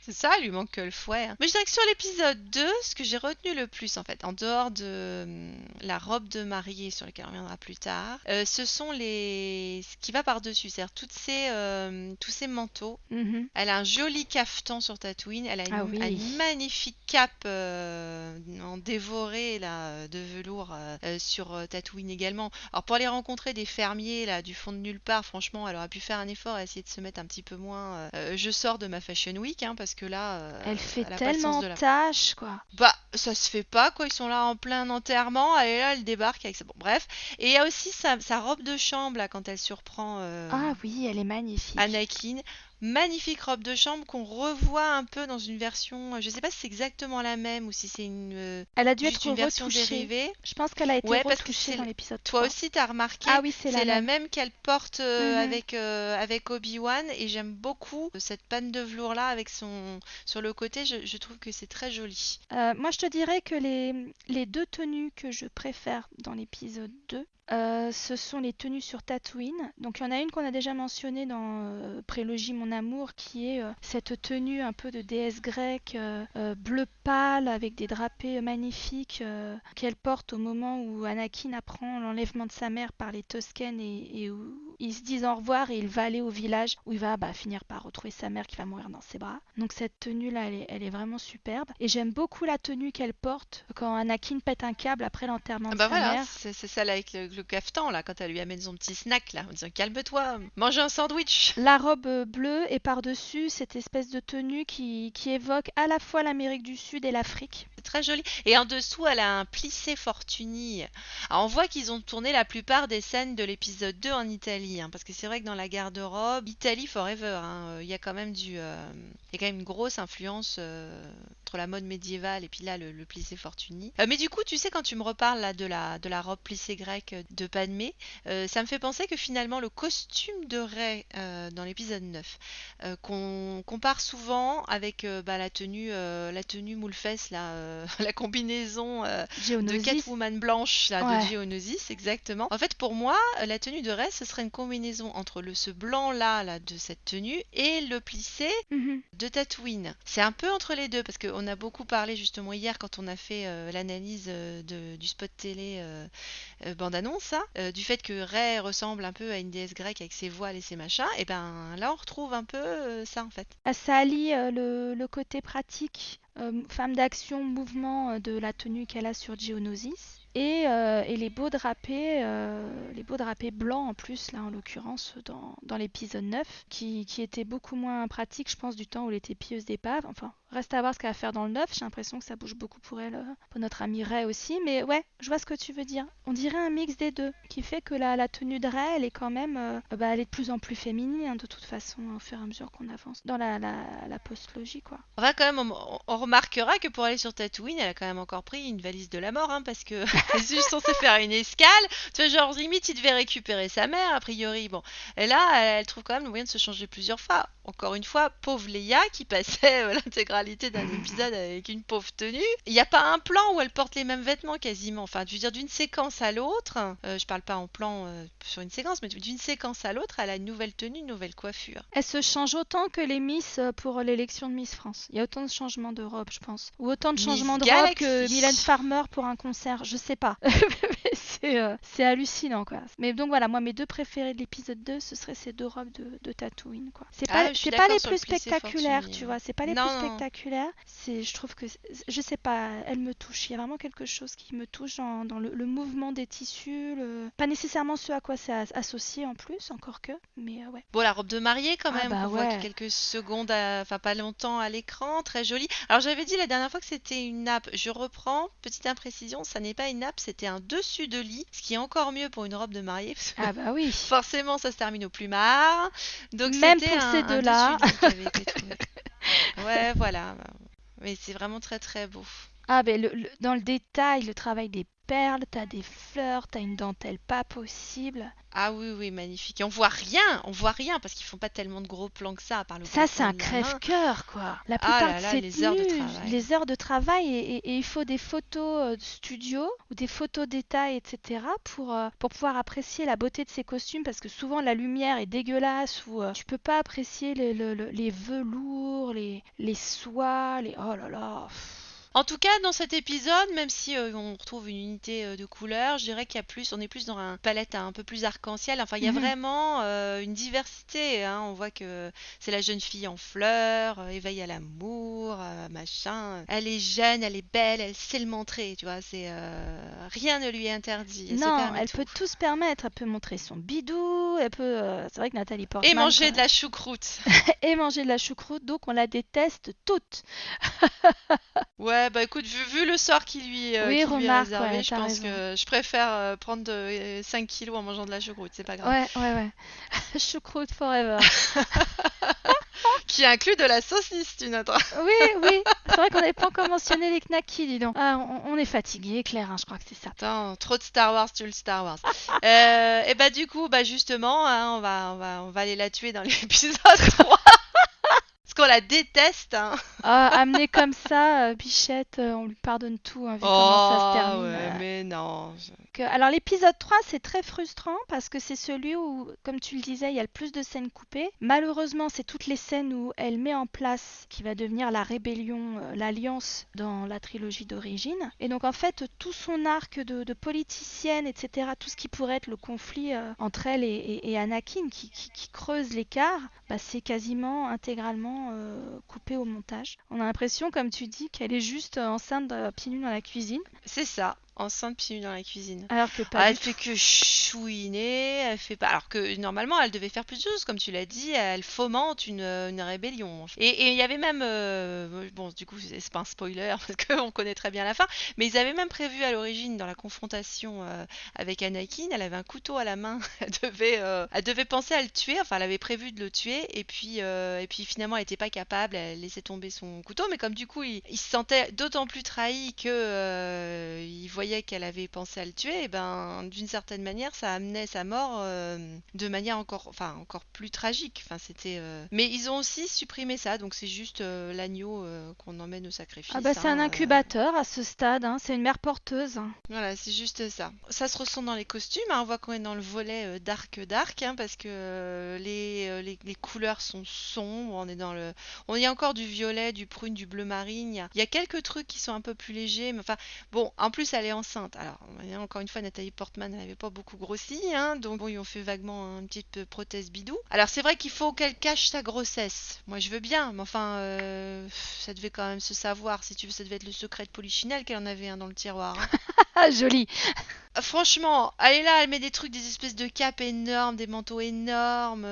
C'est ça, il lui manque que le fouet, hein. Mais je dirais que sur l'épisode 2, ce que j'ai retenu le plus, en fait, en dehors de la robe de mariée sur laquelle on reviendra plus tard, ce sont ce qui va par-dessus, c'est-à-dire tous ces manteaux. Mhm. Elle a un joli cafetan sur Tatooine, elle a Ah oui. une magnifique cape en dévoré là, de velours sur Tatooine également. Alors pour aller rencontrer des fermiers là du fond de nulle part, franchement, elle aurait pu faire un effort à essayer de se mettre un petit peu moins. Je sors de ma Fashion Week, hein, parce que là, Elle fait elle a pas le sens tellement de la. tâche quoi. Bah, ça se fait pas, quoi. Ils sont là en plein enterrement. Elle est là, elle débarque avec ça. Bon, bref. Et il y a aussi sa robe de chambre, là, quand elle surprend Ah oui, elle est magnifique. Anakin. Magnifique robe de chambre qu'on revoit un peu dans une version. Je sais pas si c'est exactement la même ou si c'est Elle a dû juste être une version retouchée. dérivée. Je pense qu'elle a été Ouais, parce que retouchée dans l'épisode toi 3. aussi t'as remarqué, Ah oui, c'est la c'est la même. même qu'elle porte Mhm. avec Obi-Wan et j'aime beaucoup cette panne de velours là avec son sur le côté. Je trouve que c'est très joli. Moi, je te dirais que les deux tenues que je préfère dans l'épisode 2, ce sont les tenues sur Tatooine. Donc, il y en a une qu'on a déjà mentionnée dans Prélogie Mon Amour, qui est cette tenue un peu de déesse grecque, bleu pâle, avec des drapés magnifiques, qu'elle porte au moment où Anakin apprend l'enlèvement de sa mère par les Tusken et où ils se disent au revoir et il va aller au village où il va finir par retrouver sa mère qui va mourir dans ses bras. Donc cette tenue-là, elle est vraiment superbe. Et j'aime beaucoup la tenue qu'elle porte quand Anakin pète un câble après l'enterrement Ah de bah sa voilà, mère. c'est celle avec le cafetan là quand elle lui amène son petit snack là en disant calme-toi, mange un sandwich. La robe bleue et par-dessus cette espèce de tenue qui évoque à la fois l'Amérique du Sud et l'Afrique. C'est très joli. Et en dessous, elle a un plissé Fortuny. Alors, on voit qu'ils ont tourné la plupart des scènes de l'épisode 2 en Italie, hein, parce que c'est vrai que dans la garde-robe, Italy forever, hein, il y a quand même il y a quand même une grosse influence entre la mode médiévale et puis là le plissé Fortuny. Mais du coup, tu sais, quand tu me reparles là de la robe plissée grecque de Padmé, ça me fait penser que finalement le costume de Rey dans l'épisode 9 qu'on compare souvent avec la tenue moule-fesse, là, la combinaison de Geonosis. Catwoman blanche là, de Ouais. Geonosis, exactement. En fait, pour moi, la tenue de Rey, ce serait une combinaison entre ce blanc là de cette tenue et le plissé Mhm. de Tatooine. C'est un peu entre les deux parce qu'on a beaucoup parlé justement hier quand on a fait l'analyse du spot télé bande-annonce, hein, du fait que Rey ressemble un peu à une déesse grecque avec ses voiles et ses machins, et ben là on retrouve un peu ça en fait. Ça allie le côté pratique, femme d'action, mouvement de la tenue qu'elle a sur Geonosis. Et les beaux drapés blancs en plus, là en l'occurrence dans l'épisode 9, qui étaient beaucoup moins pratiques, je pense, du temps où elle était pilleuse d'épave. Enfin, reste à voir ce qu'elle va faire dans le 9, j'ai l'impression que ça bouge beaucoup pour elle, pour notre amie Ray aussi. Mais ouais, je vois ce que tu veux dire. On dirait un mix des deux, qui fait que la tenue de Ray, elle est quand même, elle est de plus en plus féminine, hein, de toute façon, au fur et à mesure qu'on avance dans la post-logie, quoi. Enfin, quand même, on remarquera que pour aller sur Tatooine, elle a quand même encore pris une valise de la mort, hein, parce que elle est juste censée faire une escale. Tu vois, genre, limite, il devait récupérer sa mère, a priori. Bon. Et là, elle trouve quand même le moyen de se changer plusieurs fois. Encore une fois, pauvre Leia qui passait l'intégralité d'un épisode avec une pauvre tenue. Il n'y a pas un plan où elle porte les mêmes vêtements quasiment. Enfin, je veux dire, d'une séquence à l'autre, je parle pas en plan sur une séquence, mais d'une séquence à l'autre, elle a une nouvelle tenue, une nouvelle coiffure. Elle se change autant que les Miss pour l'élection de Miss France. Il y a autant de changements de robe, je pense. Ou autant de changements Miss de robe que Mylène Galaxy. Farmer pour un concert, je sais pas. Mais c'est hallucinant, quoi. Mais donc voilà, moi, mes deux préférées de l'épisode 2, ce seraient ces deux robes de Tatooine, quoi. C'est pas, Ah, Je suis c'est pas d'accord les sur le plus plissé spectaculaires, fortuné. tu vois, c'est pas les plus Non, non. spectaculaires. Je trouve que, je sais pas, elle me touche. Il y a vraiment quelque chose qui me touche dans le mouvement des tissus, pas nécessairement ce à quoi c'est associé en plus, encore que, mais ouais. Bon, la robe de mariée quand Ah même, bah qu'on voit que ouais. quelques secondes, enfin pas longtemps à l'écran, très jolie. Alors j'avais dit la dernière fois que c'était une nappe. Je reprends, petite imprécision, ça n'est pas une nappe, c'était un dessus de lit, ce qui est encore mieux pour une robe de mariée, parce que Ah bah oui. forcément ça se termine au plumard. Donc Même c'était pour ces un dessus deux-là. de lit qui avait été trouvé. Ouais, voilà. Mais c'est vraiment très très beau. Ah ben dans le détail, le travail des perles, t'as des fleurs, t'as une dentelle pas possible. Ah oui, oui, magnifique. Et on voit rien, parce qu'ils font pas tellement de gros plans que ça, par le Ça, c'est claquement un de la main. crève-cœur, quoi. La Ah plupart de là là, ces les heures de tenues, travail. les heures de travail, et il faut des photos de studio ou des photos détails, etc. pour pouvoir apprécier la beauté de ces costumes, parce que souvent la lumière est dégueulasse ou tu peux pas apprécier les velours, les soies, les... Oh là là. En tout cas, dans cet épisode, même si on retrouve une unité de couleurs, je dirais qu'il y a plus, on est plus dans une palette un peu plus arc-en-ciel. Enfin, il y a Mhm. vraiment une diversité, hein. On voit que c'est la jeune fille en fleurs, éveille à l'amour, machin. Elle est jeune, elle est belle, elle sait le montrer, tu vois. C'est rien ne lui est interdit. Elle se Non, permet elle peut tout. tout se permettre. Elle peut montrer son bidou, elle peut... c'est vrai que Nathalie Et Portman, manger quand... de la choucroute. et manger de la choucroute, donc on la déteste toute. Ouais, bah écoute, vu le sort Oui, qui lui est remarque, ouais, réservé, je t'as pense raison. que je préfère prendre 5 kilos en mangeant de la choucroute, c'est pas grave. Ouais, ouais, ouais. Choucroute forever. Qui inclut de la saucisse, tu noteras. Oui, oui. C'est vrai qu'on n'avait pas encore mentionné les knackis, dis donc. Ah, on est fatigué, Claire, hein, je crois que c'est ça. Attends, trop de Star Wars, tu le Star Wars. Et bah du coup, bah justement, hein, on va aller la tuer dans l'épisode 3. Parce qu'on la déteste, hein. Ah, amenée comme ça, Bichette, on lui pardonne tout, hein, vu comment ça se Oh, termine. ouais, mais non. Alors l'épisode 3 c'est très frustrant parce que c'est celui où, comme tu le disais, il y a le plus de scènes coupées. Malheureusement, c'est toutes les scènes où elle met en place qui va devenir la rébellion, l'alliance dans la trilogie d'origine. Et donc en fait, tout son arc de politicienne, etc., tout ce qui pourrait être le conflit entre elle et Anakin qui creuse l'écart, bah, c'est quasiment intégralement coupé au montage. On a l'impression, comme tu dis, qu'elle est juste enceinte pieds nus dans la cuisine, C'est ça, enceinte pieds nus dans la cuisine. alors que pas Ah, elle du tout. fait que chouiner, elle fait pas. Alors que normalement, elle devait faire plus de choses, comme tu l'as dit, elle fomente une rébellion. Et il y avait même, bon, du coup, c'est pas un spoiler parce qu'on connaît très bien la fin, mais ils avaient même prévu à l'origine dans la confrontation avec Anakin, elle avait un couteau à la main, elle devait penser à le tuer, enfin, elle avait prévu de le tuer, et puis finalement, elle n'était pas capable, elle laissait tomber son couteau, mais comme du coup, il se sentait d'autant plus trahi que il voyait qu'elle avait pensé à le tuer, et ben d'une certaine manière, ça amenait sa mort de manière encore plus tragique. Enfin, c'était. Mais ils ont aussi supprimé ça, donc c'est juste l'agneau qu'on emmène au Ah bah sacrifice, c'est un hein. incubateur à ce stade, hein, c'est une mère porteuse. Voilà, c'est juste ça. Ça se ressent dans les costumes, hein. On voit qu'on est dans le volet dark, hein, parce que les couleurs sont sombres. On est dans le, on y a encore du violet, du prune, du bleu marine. Il y a quelques trucs qui sont un peu plus légers, mais enfin bon. En plus, elle est enceinte. Alors encore une fois, Nathalie Portman, elle n'avait pas beaucoup grossi, hein, donc bon, ils ont fait vaguement une petite prothèse bidou. Alors c'est vrai qu'il faut qu'elle cache sa grossesse. Moi, je veux bien, mais enfin, ça devait quand même se savoir. Si tu veux, ça devait être le secret de Polichinelle qu'elle en avait un dans le tiroir, hein. Ah joli. Franchement, elle est là, elle met des trucs, des espèces de capes énormes, des manteaux énormes.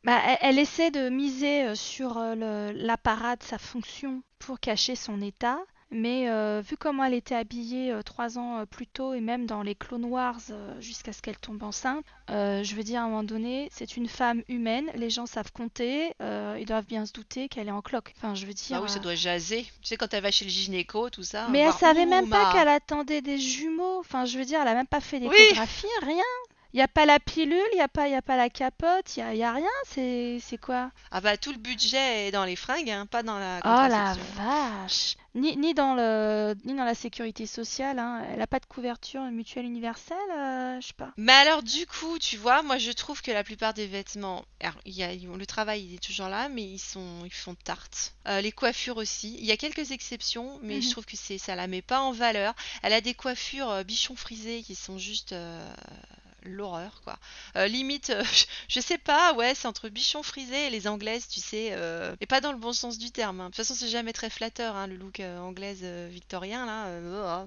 Bah elle essaie de miser sur la parade, sa fonction pour cacher son état. Mais vu comment elle était habillée 3 ans plus tôt et même dans les Clone Wars jusqu'à ce qu'elle tombe enceinte, je veux dire à un moment donné, c'est une femme humaine, les gens savent compter, ils doivent bien se douter qu'elle est en cloque. Enfin, je veux Bah dire, oui, ça doit jaser. Tu sais, quand elle va chez le gynéco, tout ça, mais elle voir savait même pas Ma. qu'elle attendait des jumeaux. Enfin, je veux dire, elle a même pas fait Oui! d'échographie, rien. Il y a pas la pilule, y a pas la capote, y a rien. C'est quoi? Ah bah tout le budget est dans les fringues, hein, pas dans la Oh la contraception. vache! Ni dans la sécurité sociale, hein. Elle a pas de couverture mutuelle universelle, je sais pas. Mais alors du coup, tu vois, moi je trouve que la plupart des vêtements, alors, le travail il est toujours là, mais ils font tarte. Les coiffures aussi. Il y a quelques exceptions, mais je Mhm. trouve que ça la met pas en valeur. Elle a des coiffures bichon frisé qui sont juste l'horreur, quoi. Limite, je sais pas, ouais, c'est entre bichon frisé et les anglaises, tu sais, et pas dans le bon sens du terme, hein. De toute façon, c'est jamais très flatteur, hein, le look anglaise victorien, là,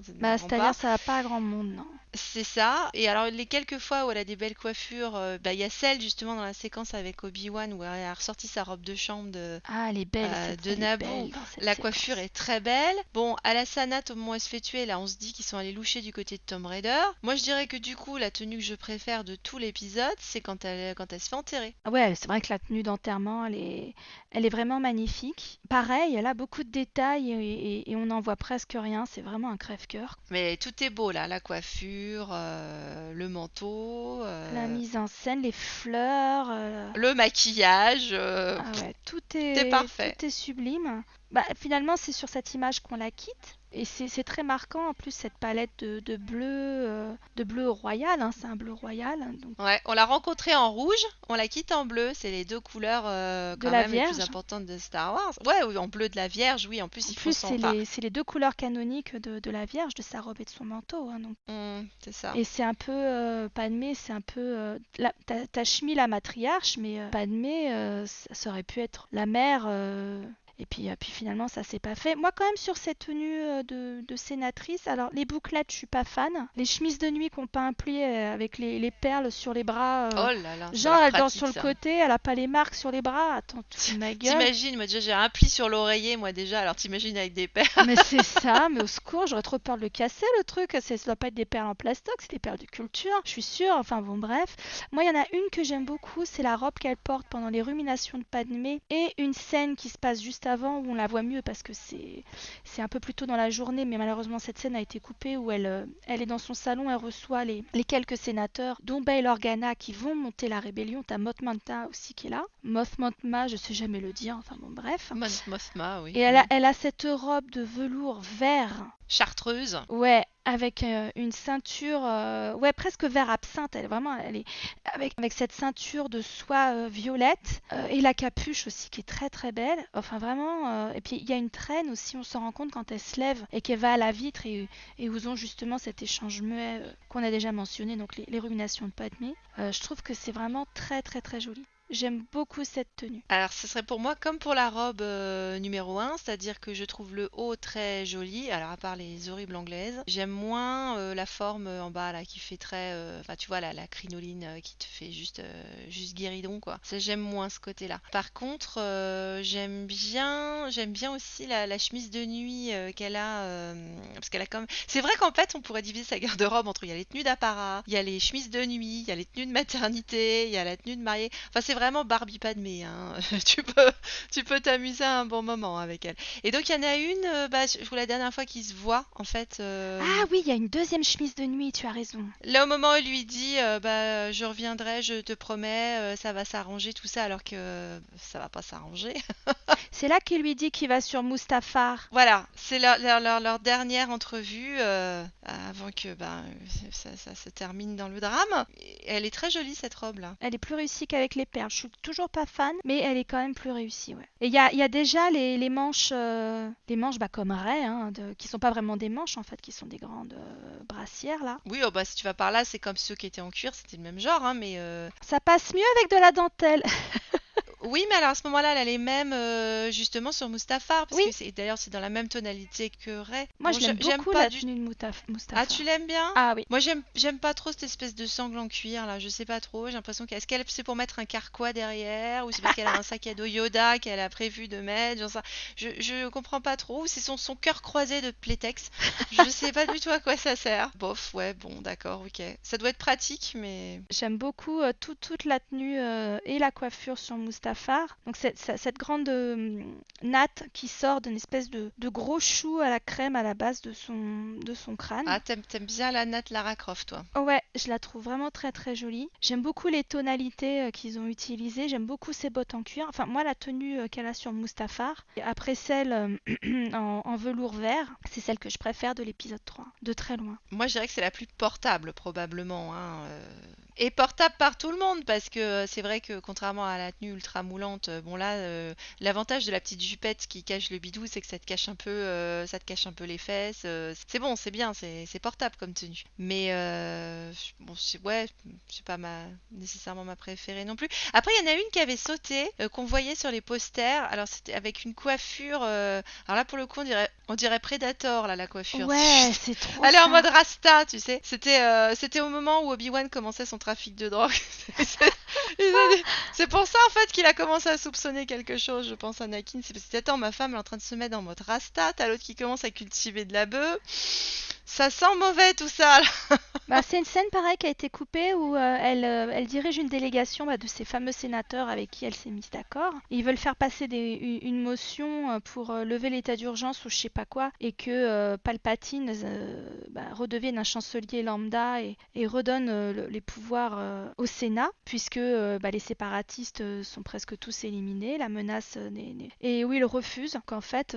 ça ne Bah, me rend c'est-à-dire pas. ça va pas à grand monde, non. C'est ça. Et alors, les quelques fois où elle a des belles coiffures, bah, il y a celle justement dans la séquence avec Obi-Wan où elle a ressorti sa robe de chambre Ah, elle est belle, cette de scène est Naboo. belle dans cette La coiffure séquence. est très belle. Bon, à la Sanat, au moment où elle se fait tuer, là, on se dit qu'ils sont allés loucher du côté de Tomb Raider. Moi, je dirais que du coup, la tenue que je préfère de tout l'épisode, c'est quand elle se fait enterrer. Ah ouais, c'est vrai que la tenue d'enterrement, elle est vraiment magnifique. Pareil, elle a beaucoup de détails et on n'en voit presque rien. C'est vraiment un crève-cœur. Mais tout est beau là, la coiffure, le manteau, La mise en scène, les fleurs, le maquillage, ah ouais, tout tout est est, parfait. tout est sublime. Bah, finalement, c'est sur cette image qu'on la quitte. Et c'est très marquant en plus cette palette de bleu royal, hein, c'est un bleu royal, donc Ouais, on l'a rencontrée en rouge, on la quitte en bleu. C'est les deux couleurs de quand la même les plus Vierge. importantes de Star Wars. Ouais, oui, en bleu de la Vierge, oui. En plus, En ils font plus, son. Enfin, c'est les deux couleurs canoniques de la Vierge, de sa robe et de son manteau, hein, donc. c'est ça. Et c'est un peu Padmé, c'est un peu t'as Shmi la matriarche, mais Padmé, ça aurait pu être la mère. Et puis finalement, ça s'est pas fait. Moi, quand même, sur cette tenue de sénatrice, alors les bouclettes, je suis pas fan. Les chemises de nuit qu'on peint un pli avec les perles sur les bras, Oh là là, ça a genre l'air elle danse sur pratique le ça. côté, elle a pas les marques sur les bras. Attends, tu te fous de ma gueule. T'imagines, moi déjà j'ai un pli sur l'oreiller, moi déjà, alors t'imagines avec des perles. Mais c'est ça, mais au secours, j'aurais trop peur de le casser le truc. Ça doit pas être des perles en plastoc, c'est des perles de culture, je suis sûre. Enfin bon, bref. Moi, il y en a une que j'aime beaucoup, c'est la robe qu'elle porte pendant les ruminations de Padmé et une scène qui se passe juste avant où on la voit mieux parce que c'est un peu plus tôt dans la journée, mais malheureusement cette scène a été coupée où elle est dans son salon, elle reçoit les quelques sénateurs, dont Bail Organa, qui vont monter la rébellion. T'as Moth Manta aussi qui est là. Moth Mothma, je sais jamais le dire, enfin bon, bref. Mothma, oui. Et elle a cette robe de velours vert. Chartreuse. Ouais, avec une ceinture, ouais, presque vert absinthe. Elle est avec cette ceinture de soie violette et la capuche aussi qui est très très belle. Enfin vraiment. Et puis il y a une traîne aussi. On s'en rend compte quand elle se lève et qu'elle va à la vitre et où ils ont justement cet échange muet qu'on a déjà mentionné, donc les ruminations de Padmé. Je trouve que c'est vraiment très très très joli. J'aime beaucoup cette tenue. Alors, ce serait pour moi comme pour la robe numéro un, c'est-à-dire que je trouve le haut très joli, alors à part les horribles anglaises. J'aime moins la forme en bas là qui fait très. Enfin, tu vois, la crinoline qui te fait juste guéridon, quoi. Ça, j'aime moins ce côté-là. Par contre, j'aime bien aussi la chemise de nuit qu'elle a, parce qu'elle a comme. C'est vrai qu'en fait, on pourrait diviser sa garde-robe entre il y a les tenues d'apparat, il y a les chemises de nuit, il y a les tenues de maternité, il y a la tenue de mariée. Enfin, c'est vraiment Barbie Padmé, hein. Tu peux t'amuser un bon moment avec elle. Et donc, il y en a une, bah, je trouve la dernière fois qu'ils se voient, en fait, Ah oui, il y a une deuxième chemise de nuit, tu as raison. là, au moment où il lui dit, bah, je reviendrai, je te promets, ça va s'arranger, tout ça, alors que ça va pas s'arranger. C'est là qu'il lui dit qu'il va sur Mustafar. Voilà, c'est leur dernière entrevue avant que ben, ça se termine dans le drame. Et elle est très jolie, cette robe-là. Elle est plus réussie qu'avec les perles. Je suis toujours pas fan, mais elle est quand même plus réussie, ouais. Et il y a déjà les manches bah, comme Ray, hein, qui sont pas vraiment des manches en fait, qui sont des grandes brassières là. Oui, oh, bah, si tu vas par là, c'est comme ceux qui étaient en cuir, c'était le même genre, hein, mais Ça passe mieux avec de la dentelle. oui, mais alors à ce moment-là, elle a les mêmes justement sur Mustafar, parce Oui, que c'est d'ailleurs c'est dans la même tonalité que Ray. moi Bon, je l'aime j'aime beaucoup pas la du. tenue de Ah, Mustafar. tu l'aimes bien? Ah oui. Moi, j'aime pas trop cette espèce de sangle en cuir là. Je sais pas trop. J'ai l'impression qu'est-ce qu'elle c'est pour mettre un carquois derrière, ou c'est parce qu'elle a un sac à dos Yoda qu'elle a prévu de mettre, genre ça. Je comprends pas trop. Ou c'est son cœur croisé de Playtex. Je sais pas du tout à quoi ça sert. Bof, ouais, bon, d'accord, ok. Ça doit être pratique, mais. J'aime beaucoup toute la tenue et la coiffure sur Mustafar. Donc cette grande natte qui sort d'une espèce de gros chou à la crème à la base de son crâne. Ah, t'aimes bien la natte Lara Croft, toi. Oh ouais, je la trouve vraiment très très jolie. J'aime beaucoup les tonalités qu'ils ont utilisées. J'aime beaucoup ses bottes en cuir. Enfin, moi, la tenue qu'elle a sur Mustafar, et après celle en velours vert, c'est celle que je préfère de l'épisode 3, de très loin. Moi, je dirais que c'est la plus portable, probablement, hein. Et portable par tout le monde, parce que c'est vrai que contrairement à la tenue ultra moulante, bon là, l'avantage de la petite jupette qui cache le bidou, c'est que ça te cache un peu les fesses. C'est bon, c'est bien, c'est portable comme tenue. Mais bon, ouais, c'est pas nécessairement ma préférée non plus. Après, il y en a une qui avait sauté, qu'on voyait sur les posters. Alors c'était avec une coiffure. Alors là, pour le coup, on dirait Predator là, la coiffure. Ouais, c'est trop Elle est en ça. mode Rasta, tu sais. C'était au moment où Obi-Wan commençait son trafic de drogue. C'est c'est pour ça, en fait, qu'il a commencé à soupçonner quelque chose, je pense, Anakin. C'est parce que, attends, ma femme elle est en train de se mettre en mode Rasta. T'as l'autre qui commence à cultiver de la bœuf. Ça sent mauvais, tout ça, là. Bah, c'est une scène pareille qui a été coupée où elle dirige une délégation de ces fameux sénateurs avec qui elle s'est mise d'accord. Ils veulent faire passer une motion pour lever l'état d'urgence ou je sais pas quoi et que Palpatine redevienne un chancelier lambda et redonne les pouvoirs au Sénat puisque les séparatistes sont presque tous éliminés. La menace Et où il refuse qu'en fait,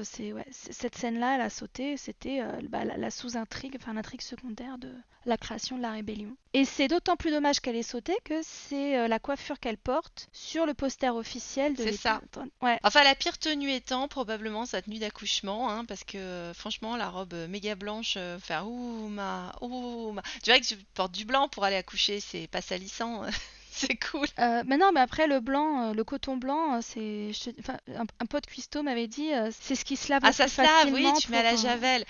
cette scène-là, elle a sauté, c'était la sous-intrigue, enfin l'intrigue secondaire de la création de la rébellion. Et c'est d'autant plus dommage qu'elle ait sauté que c'est la coiffure qu'elle porte sur le poster officiel de C'est ça. l'épisode. Ouais. Enfin, la pire tenue étant probablement sa tenue d'accouchement, hein, parce que franchement, la robe méga blanche, faire ouh ma. Tu vois que tu portes du blanc pour aller accoucher, c'est pas salissant, c'est cool. Mais non, mais après le blanc, le coton blanc, enfin, un pote cuistot m'avait dit, c'est ce qui se lave Ah, le ça plus se lave, oui, facilement tu mets à pour. la javel.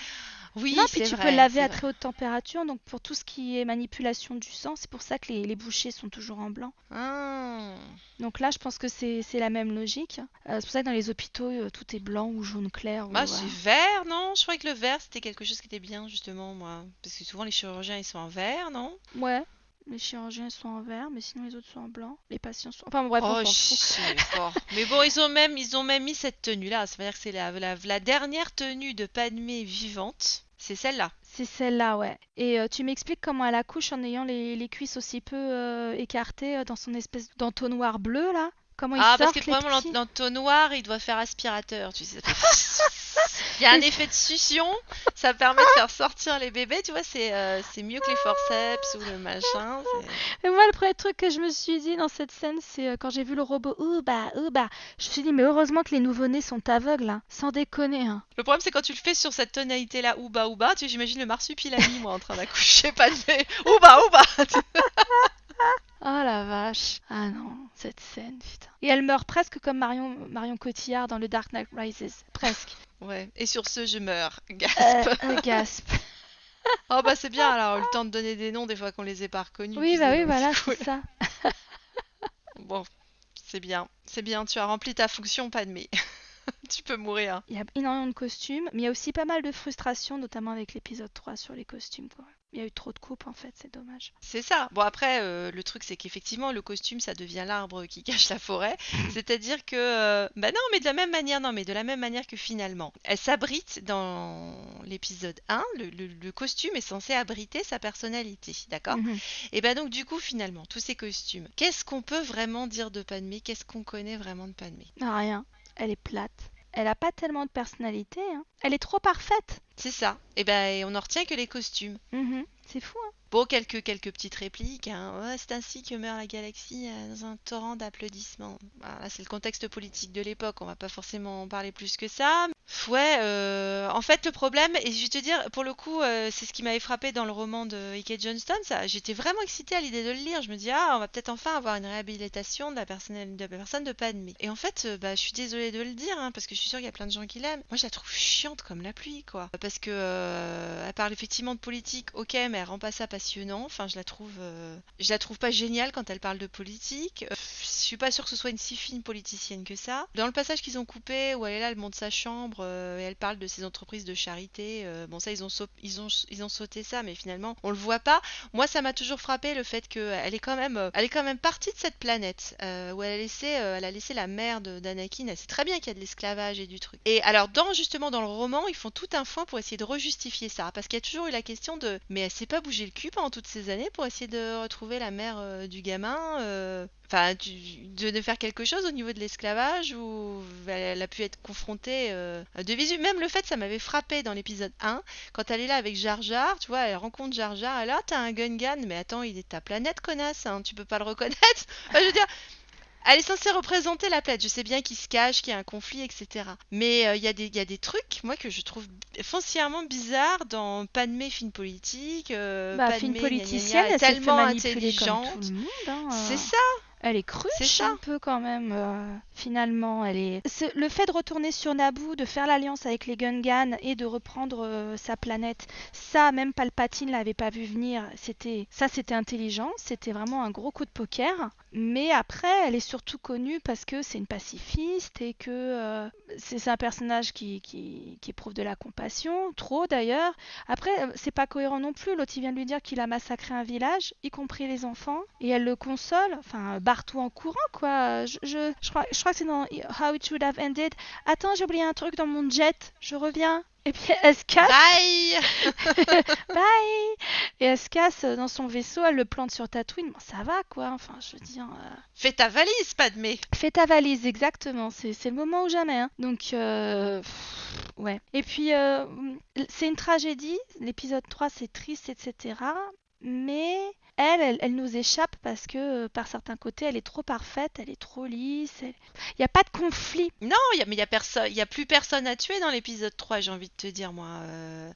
Non, Oui, puis c'est tu peux le vrai, laver c'est à vrai. très haute température, donc pour tout ce qui est manipulation du sang, c'est pour ça que les bouchées sont toujours en blanc. Ah. Donc là, je pense que c'est la même logique. C'est pour ça que dans les hôpitaux, tout est blanc ou jaune clair. Bah, Ou, c'est vert, non? Je croyais que le vert, c'était quelque chose qui était bien, justement, moi. Parce que souvent, les chirurgiens, ils sont en vert, non? Ouais, les chirurgiens sont en vert, mais sinon les autres sont en blanc. Les patients sont. Enfin bon, bref, on Oh, je s'en fout. sais pas. Mais bon, ils ont même mis cette tenue-là. Ça veut dire que c'est la dernière tenue de Padmé vivante. C'est celle-là. C'est celle-là, ouais. Et tu m'expliques comment elle accouche en ayant les cuisses aussi peu écartées dans son espèce d'entonnoir bleu, là? Comment ils Ah, parce que sortent, les probablement petits? l'entonnoir, il doit faire aspirateur, tu sais. Ça fait Il y a un Mais effet de succion, ça permet de faire sortir les bébés, tu vois, c'est mieux que les forceps ou le machin. Et moi, le premier truc que je me suis dit dans cette scène, c'est quand j'ai vu le robot Ouba, Ouba. Je me suis dit, mais heureusement que les nouveau-nés sont aveugles, hein. Sans déconner, hein. Le problème, c'est quand tu le fais sur cette tonalité-là, ouba ouba, tu sais, j'imagine le marsupilami, moi, en train d'accoucher, pas de ouba ouba. Oh la vache. Ah non, cette scène, putain. Et elle meurt presque comme Marion Cotillard dans le Dark Knight Rises. Presque. Ouais, et sur ce, je meurs. Gasp. Gasp. Oh bah c'est bien, alors, le temps de donner des noms des fois qu'on les ait pas reconnus, tu Oui, bah sais, oui, donc c'est voilà, c'est cool. ça. Bon, c'est bien, tu as rempli ta fonction, Padmé. Tu peux mourir. Il y a énormément de costumes, mais il y a aussi pas mal de frustration, notamment avec l'épisode 3 sur les costumes, quoi. Il y a eu trop de coupes, en fait, c'est dommage. C'est ça. Bon après, le truc c'est qu'effectivement le costume ça devient l'arbre qui cache la forêt. C'est-à-dire que, bah non, mais de la même manière, non, mais de la même manière que finalement, elle s'abrite dans l'épisode 1. Le costume est censé abriter sa personnalité, d'accord? Mhm. Et bah donc du coup finalement, tous ces costumes, qu'est-ce qu'on peut vraiment dire de Padmé? Qu'est-ce qu'on connaît vraiment de Padmé? Ah, rien. Elle est plate. Elle a pas tellement de personnalité, hein. Elle est trop parfaite. C'est ça. Et ben on en retient que les costumes. Mhm. C'est fou, hein. Bon, quelques petites répliques, hein. Ouais, c'est ainsi que meurt la galaxie dans un torrent d'applaudissements. Voilà, c'est le contexte politique de l'époque, on va pas forcément en parler plus que ça. Ouais, en fait, le problème, et je vais te dire, pour le coup, c'est ce qui m'avait frappé dans le roman de Ike Johnston, ça, j'étais vraiment excitée à l'idée de le lire. Je me dis, ah, on va peut-être enfin avoir une réhabilitation de la personne de Padmé. Et en fait, bah, je suis désolée de le dire, hein, parce que je suis sûre qu'il y a plein de gens qui l'aiment. Moi, je la trouve chiante comme la pluie, quoi. Parce que, elle parle effectivement de politique, ok, mais elle rend pas ça passionnant. Enfin, je la trouve pas géniale quand elle parle de politique. Je suis pas sûre que ce soit une si fine politicienne que ça. Dans le passage qu'ils ont coupé, où elle est là, elle monte sa chambre et elle parle de ses entreprises de charité. Bon, ça, ils ont sauté ça, mais finalement, on le voit pas. Moi, ça m'a toujours frappé le fait qu'elle elle est quand même partie de cette planète où elle a laissé la mère d'Anakin. Elle sait très bien qu'il y a de l'esclavage et du truc. Et alors, justement, dans le roman, ils font tout un foin pour essayer de rejustifier ça, parce qu'il y a toujours eu la question de, mais elle s'est pas bougé le cul pendant toutes ces années pour essayer de retrouver la mère du gamin. de faire quelque chose au niveau de l'esclavage ou elle a pu être confrontée de visu. Même le fait, ça m'avait frappé dans l'épisode 1, quand elle est là avec Jar Jar, tu vois, elle rencontre Jar Jar, et là, t'as un Gungan, mais attends, il est de ta planète, connasse, hein, tu peux pas le reconnaître. Enfin, je veux dire, elle est censée représenter la planète. Je sais bien qu'il se cache, qu'il y a un conflit, etc. Mais il y a des trucs, moi, que je trouve foncièrement bizarres dans Padmé, film politique, Bah, fine Padmé, gna gna politicienne, gna, elle se fait tellement manipuler comme tout le intelligente. monde, C'est hein. ça, Elle est c'est cruche ça. un peu quand même, finalement. Le fait de retourner sur Naboo, de faire l'alliance avec les Gungans et de reprendre sa planète, ça, même Palpatine l'avait pas vu venir. C'était intelligent, c'était vraiment un gros coup de poker. Mais après, elle est surtout connue parce que c'est une pacifiste et que c'est un personnage qui éprouve de la compassion, trop d'ailleurs. Après, c'est pas cohérent non plus. L'autre, il vient de lui dire qu'il a massacré un village, y compris les enfants, et elle le console, enfin, barre tout en courant, quoi. Je crois que c'est dans How It Should Have Ended. Attends, j'ai oublié un truc dans mon jet, je reviens. Et puis elle se casse. Bye. Bye. Et elle se casse dans son vaisseau, elle le plante sur Tatooine. Bon, ça va, quoi. Enfin, je veux dire. Fais ta valise, Padmé. Fais ta valise, exactement. C'est le moment ou jamais, hein. Donc, ouais. Et puis, c'est une tragédie. L'épisode 3, c'est triste, etc. Mais elle nous échappe parce que, par certains côtés, elle est trop parfaite, elle est trop lisse. Il n'y a pas de conflit. Non, mais il y a personne, il y a plus personne à tuer dans l'épisode 3, j'ai envie de te dire moi,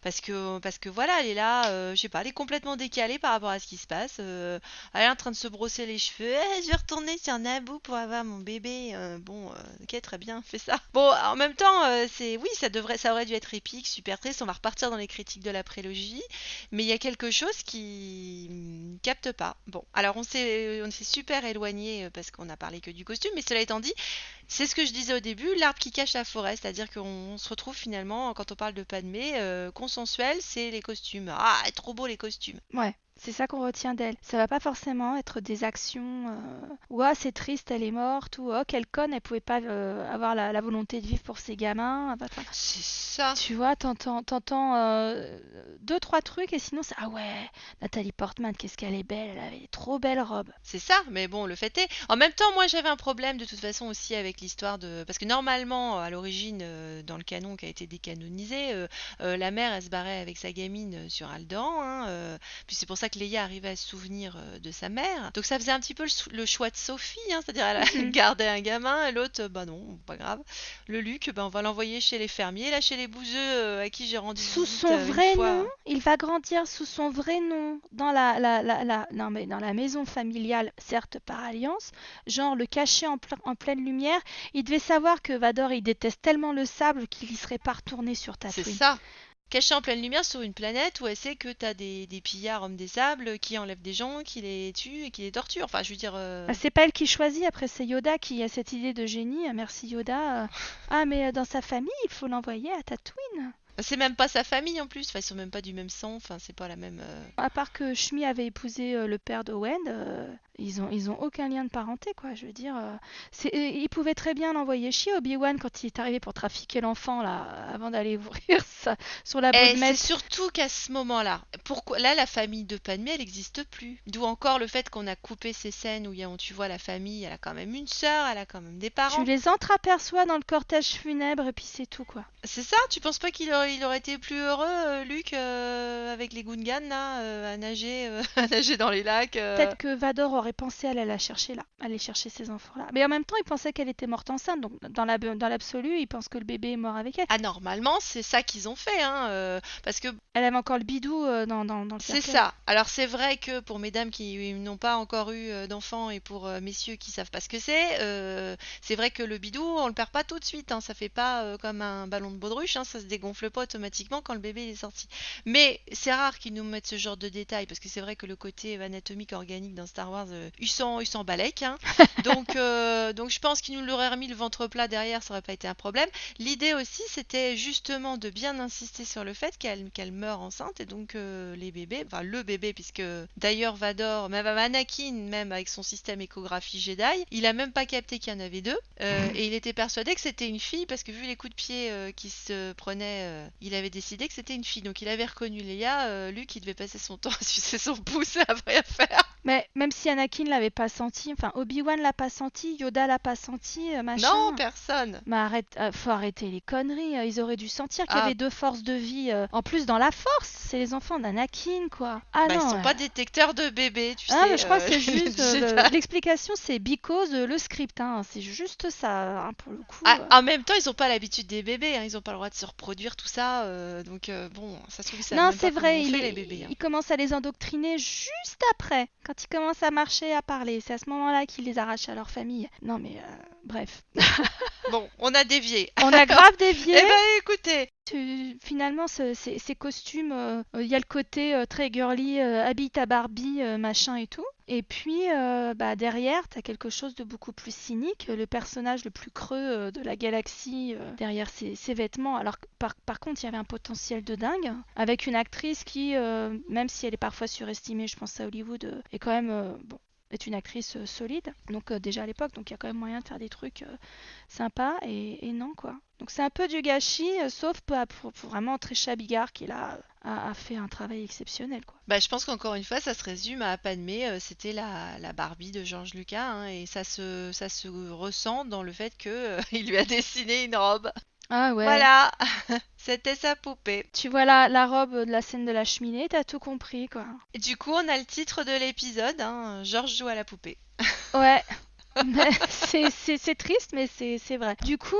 parce que voilà, elle est là, je sais pas, elle est complètement décalée par rapport à ce qui se passe. Elle est en train de se brosser les cheveux. Je vais retourner sur Naboo pour avoir mon bébé. Bon, ok, très bien, fais ça. Bon, en même temps, c'est oui, ça aurait dû être épique, super triste. On va repartir dans les critiques de la prélogie, mais il y a quelque chose qui capte pas. Bon, alors on s'est super éloigné parce qu'on a parlé que du costume, mais cela étant dit. C'est ce que je disais au début, l'arbre qui cache la forêt, c'est-à-dire qu'on se retrouve finalement, quand on parle de Padmé, consensuel, c'est les costumes. Ah, trop beau les costumes. Ouais, c'est ça qu'on retient d'elle. Ça va pas forcément être des actions ou ah c'est triste, elle est morte ou oh quelle conne, elle pouvait pas avoir la volonté de vivre pour ses gamins. Enfin, C'est ça. tu vois, t'entends deux trois trucs et sinon c'est ah ouais, Nathalie Portman, qu'est-ce qu'elle est belle, elle avait des trop belles robes. C'est ça, mais bon, le fait est. En même temps, moi j'avais un problème de toute façon aussi avec l'histoire de. Parce que normalement, à l'origine, dans le canon qui a été décanonisé, la mère elle se barrait avec sa gamine sur Alderaan, hein, puis c'est pour ça que Leia arrivait à se souvenir de sa mère. Donc ça faisait un petit peu le choix de Sophie, hein, c'est-à-dire elle Mhm. gardait un gamin et l'autre, bah non, pas grave. Le Luc, ben on va l'envoyer chez les fermiers, là chez les bouseux à qui j'ai rendu Sous visite son une vrai nom, fois. il va grandir sous son vrai nom dans non, mais dans la maison familiale, certes par alliance, genre le cacher en pleine lumière. Il devait savoir que Vador il déteste tellement le sable qu'il y serait pas retourné sur C'est Tatooine. ça. Caché en pleine lumière sur une planète où elle sait que t'as des pillards hommes des sables qui enlèvent des gens, qui les tuent et qui les torturent. Enfin, je veux dire. Ah, c'est pas elle qui choisit, après c'est Yoda qui a cette idée de génie. Merci Yoda. Ah mais dans sa famille, il faut l'envoyer à Tatooine. C'est même pas sa famille en plus. Enfin, ils sont même pas du même sang. Enfin, c'est pas la même. À part que Shmi avait épousé le père d'Owen, ils ont aucun lien de parenté, quoi. Je veux dire, ils pouvaient très bien l'envoyer chier Obi-Wan quand il est arrivé pour trafiquer l'enfant là, avant d'aller ouvrir ça sur la Et c'est baudmette. surtout qu'à ce moment-là, pourquoi là la famille de Padmé elle n'existe plus. D'où encore le fait qu'on a coupé ces scènes où tu vois la famille, elle a quand même une sœur, elle a quand même des Tu parents. les entreaperçois dans le cortège funèbre et puis c'est tout, quoi. C'est ça, tu penses pas il aurait été plus heureux, Luc, avec les Gungans là, à nager, à nager dans les lacs Peut-être que Vador aurait pensé à aller la chercher là, aller chercher ces enfants-là. Mais en même temps, il pensait qu'elle était morte enceinte, donc dans l'absolu, il pense que le bébé est mort avec elle. Ah, normalement, c'est ça qu'ils ont fait, hein, parce que Elle avait encore le bidou dans le c'est cercueil. ça. Alors c'est vrai que pour mesdames qui n'ont pas encore eu d'enfants et pour messieurs qui savent pas ce que c'est vrai que le bidou, on le perd pas tout de suite, hein, ça fait pas comme un ballon de baudruche, hein, ça se dégonfle pas automatiquement quand le bébé il est sorti. Mais c'est rare qu'ils nous mettent ce genre de détails parce que c'est vrai que le côté anatomique organique dans Star Wars, ils s'en balèquent, hein. Donc je pense qu'ils nous l'auraient remis le ventre plat derrière, ça aurait pas été un problème. L'idée aussi, c'était justement de bien insister sur le fait qu'elle meurt enceinte et donc les bébés, enfin le bébé, puisque d'ailleurs Vador, même Anakin, même avec son système échographie Jedi, il a même pas capté qu'il y en avait deux et il était persuadé que c'était une fille parce que vu les coups de pied qu'il se prenait, il avait décidé que c'était une fille. Donc il avait reconnu Leia, Luke il devait passer son temps à sucer son pouce et à rien faire. Mais même si Anakin l'avait pas senti, enfin Obi-Wan l'a pas senti, Yoda l'a pas senti, Non, machin. personne. Mais faut arrêter les conneries. Ils auraient dû sentir qu'il y Ah, avait deux forces de vie. En plus, dans la force, c'est les enfants d'Anakin, quoi. Ah bah ils non. sont pas détecteurs de bébés, tu Ah, mais sais, je crois que c'est les juste Jedi. l'explication, c'est because le script. Hein. C'est juste ça, hein, pour le coup. Ah, en même temps, ils ont pas l'habitude des bébés, hein, ils ont pas le droit de se reproduire, tout ça. Donc bon, ça se trouve, ils savent Non, même c'est pas comment vrai. on fait les bébés, hein. Il commence à les endoctriner juste après, quand ils commencent à marcher, à parler. C'est à ce moment-là qu'il les arrache à leur famille. Non, mais bref. Bon, on a dévié. On a grave dévié. Eh ben écoutez, Finalement, ces costumes, il y a le côté très girly, habille ta Barbie, machin et tout. Et puis, bah, derrière, t'as quelque chose de beaucoup plus cynique, le personnage le plus creux de la galaxie derrière ses vêtements. Alors que par contre, il y avait un potentiel de dingue, avec une actrice qui, même si elle est parfois surestimée, je pense à Hollywood, est quand même, bon, est une actrice solide. Donc déjà à l'époque, donc il y a quand même moyen de faire des trucs sympa et non quoi. Donc c'est un peu du gâchis, sauf pour vraiment Trisha Bigard qui là a fait un travail exceptionnel quoi. bah, je pense qu'encore une fois, ça se résume à Padmé, c'était la Barbie de George Lucas, hein, et ça se ressent dans le fait que il lui a dessiné une robe. Ah ouais, Voilà, c'était sa poupée. tu vois la robe de la scène de la cheminée, t'as tout compris quoi. Et du coup, on a le titre de l'épisode, hein, George joue à la poupée. Ouais, mais c'est triste, mais c'est vrai. Du coup,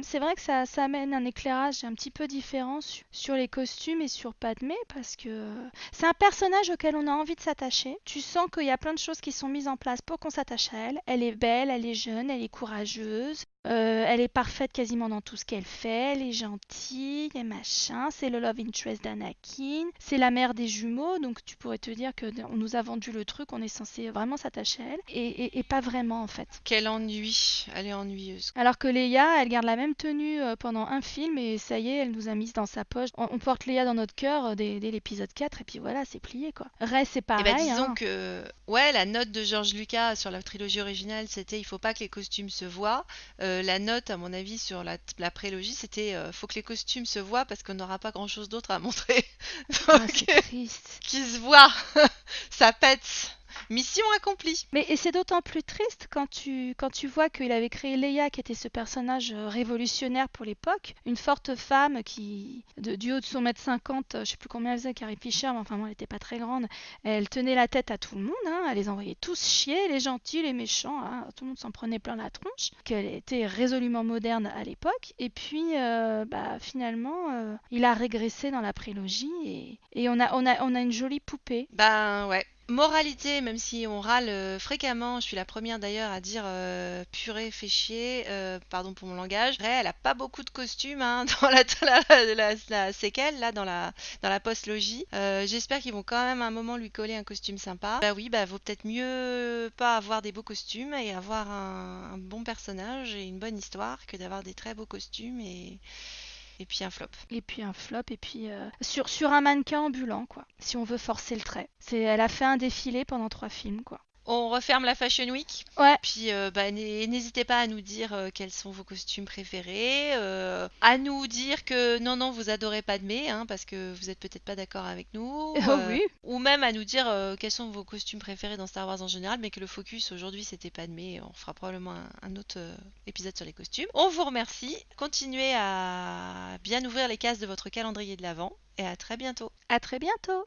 c'est vrai que ça amène un éclairage un petit peu différent sur les costumes et sur Padmé, parce que c'est un personnage auquel on a envie de s'attacher. Tu sens qu'il y a plein de choses qui sont mises en place pour qu'on s'attache à elle. Elle est belle, elle est jeune, elle est courageuse. Elle est parfaite quasiment dans tout ce qu'elle fait, elle est gentille et machin, c'est le love interest d'Anakin, c'est la mère des jumeaux, donc tu pourrais te dire que on nous a vendu le truc, on est censé vraiment s'attacher à elle, et pas vraiment en fait. Quel ennui, elle est ennuyeuse. Alors que Leia, elle garde la même tenue pendant un film et ça y est, elle nous a mise dans sa poche. On porte Leia dans notre cœur dès l'épisode 4 et puis voilà, c'est plié quoi. Rey, c'est Eh ben pareil, disons hein. que ouais, la note de George Lucas sur la trilogie originale, c'était il faut pas que les costumes se voient. La note, à mon avis, sur la prélogie, c'était faut que les costumes se voient parce qu'on n'aura pas grand-chose d'autre à montrer. Ah, Donc, c'est triste. qui se voit, ça pète. Mission accomplie. Mais et c'est d'autant plus triste quand tu vois qu'il avait créé Leia, qui était ce personnage révolutionnaire pour l'époque, une forte femme qui, du haut de son mètre 50, je sais plus combien elle faisait, Carrie Fisher, mais enfin bon, elle était pas très grande, elle tenait la tête à tout le monde, hein, elle les envoyait tous chier, les gentils, les méchants, hein, tout le monde s'en prenait plein la tronche, qu'elle était résolument moderne à l'époque, et puis bah, finalement, il a régressé dans la prélogie, et on a une jolie poupée. Ben ouais. Moralité, même si on râle fréquemment, je suis la première d'ailleurs à dire purée, fait chier, pardon pour mon langage. Vrai, elle a pas beaucoup de costumes hein, dans la séquelle, là, dans la post-logie. J'espère qu'ils vont quand même à un moment lui coller un costume sympa. Bah oui, bah vaut peut-être mieux pas avoir des beaux costumes et avoir un bon personnage et une bonne histoire que d'avoir des très beaux costumes et puis un flop. Et puis un flop, et puis sur un mannequin ambulant, quoi. Si on veut forcer le trait. Elle a fait un défilé pendant 3 films, quoi. On referme la Fashion Week. Ouais, Puis bah, n'hésitez pas à nous dire quels sont vos costumes préférés, à nous dire que non, non, vous adorez Padmé, hein, parce que vous êtes peut-être pas d'accord avec nous, oh oui. ou même à nous dire quels sont vos costumes préférés dans Star Wars en général, mais que le focus aujourd'hui c'était Padmé. On fera probablement un autre épisode sur les costumes. On vous remercie. Continuez à bien ouvrir les cases de votre calendrier de l'Avent et à très bientôt. À très bientôt.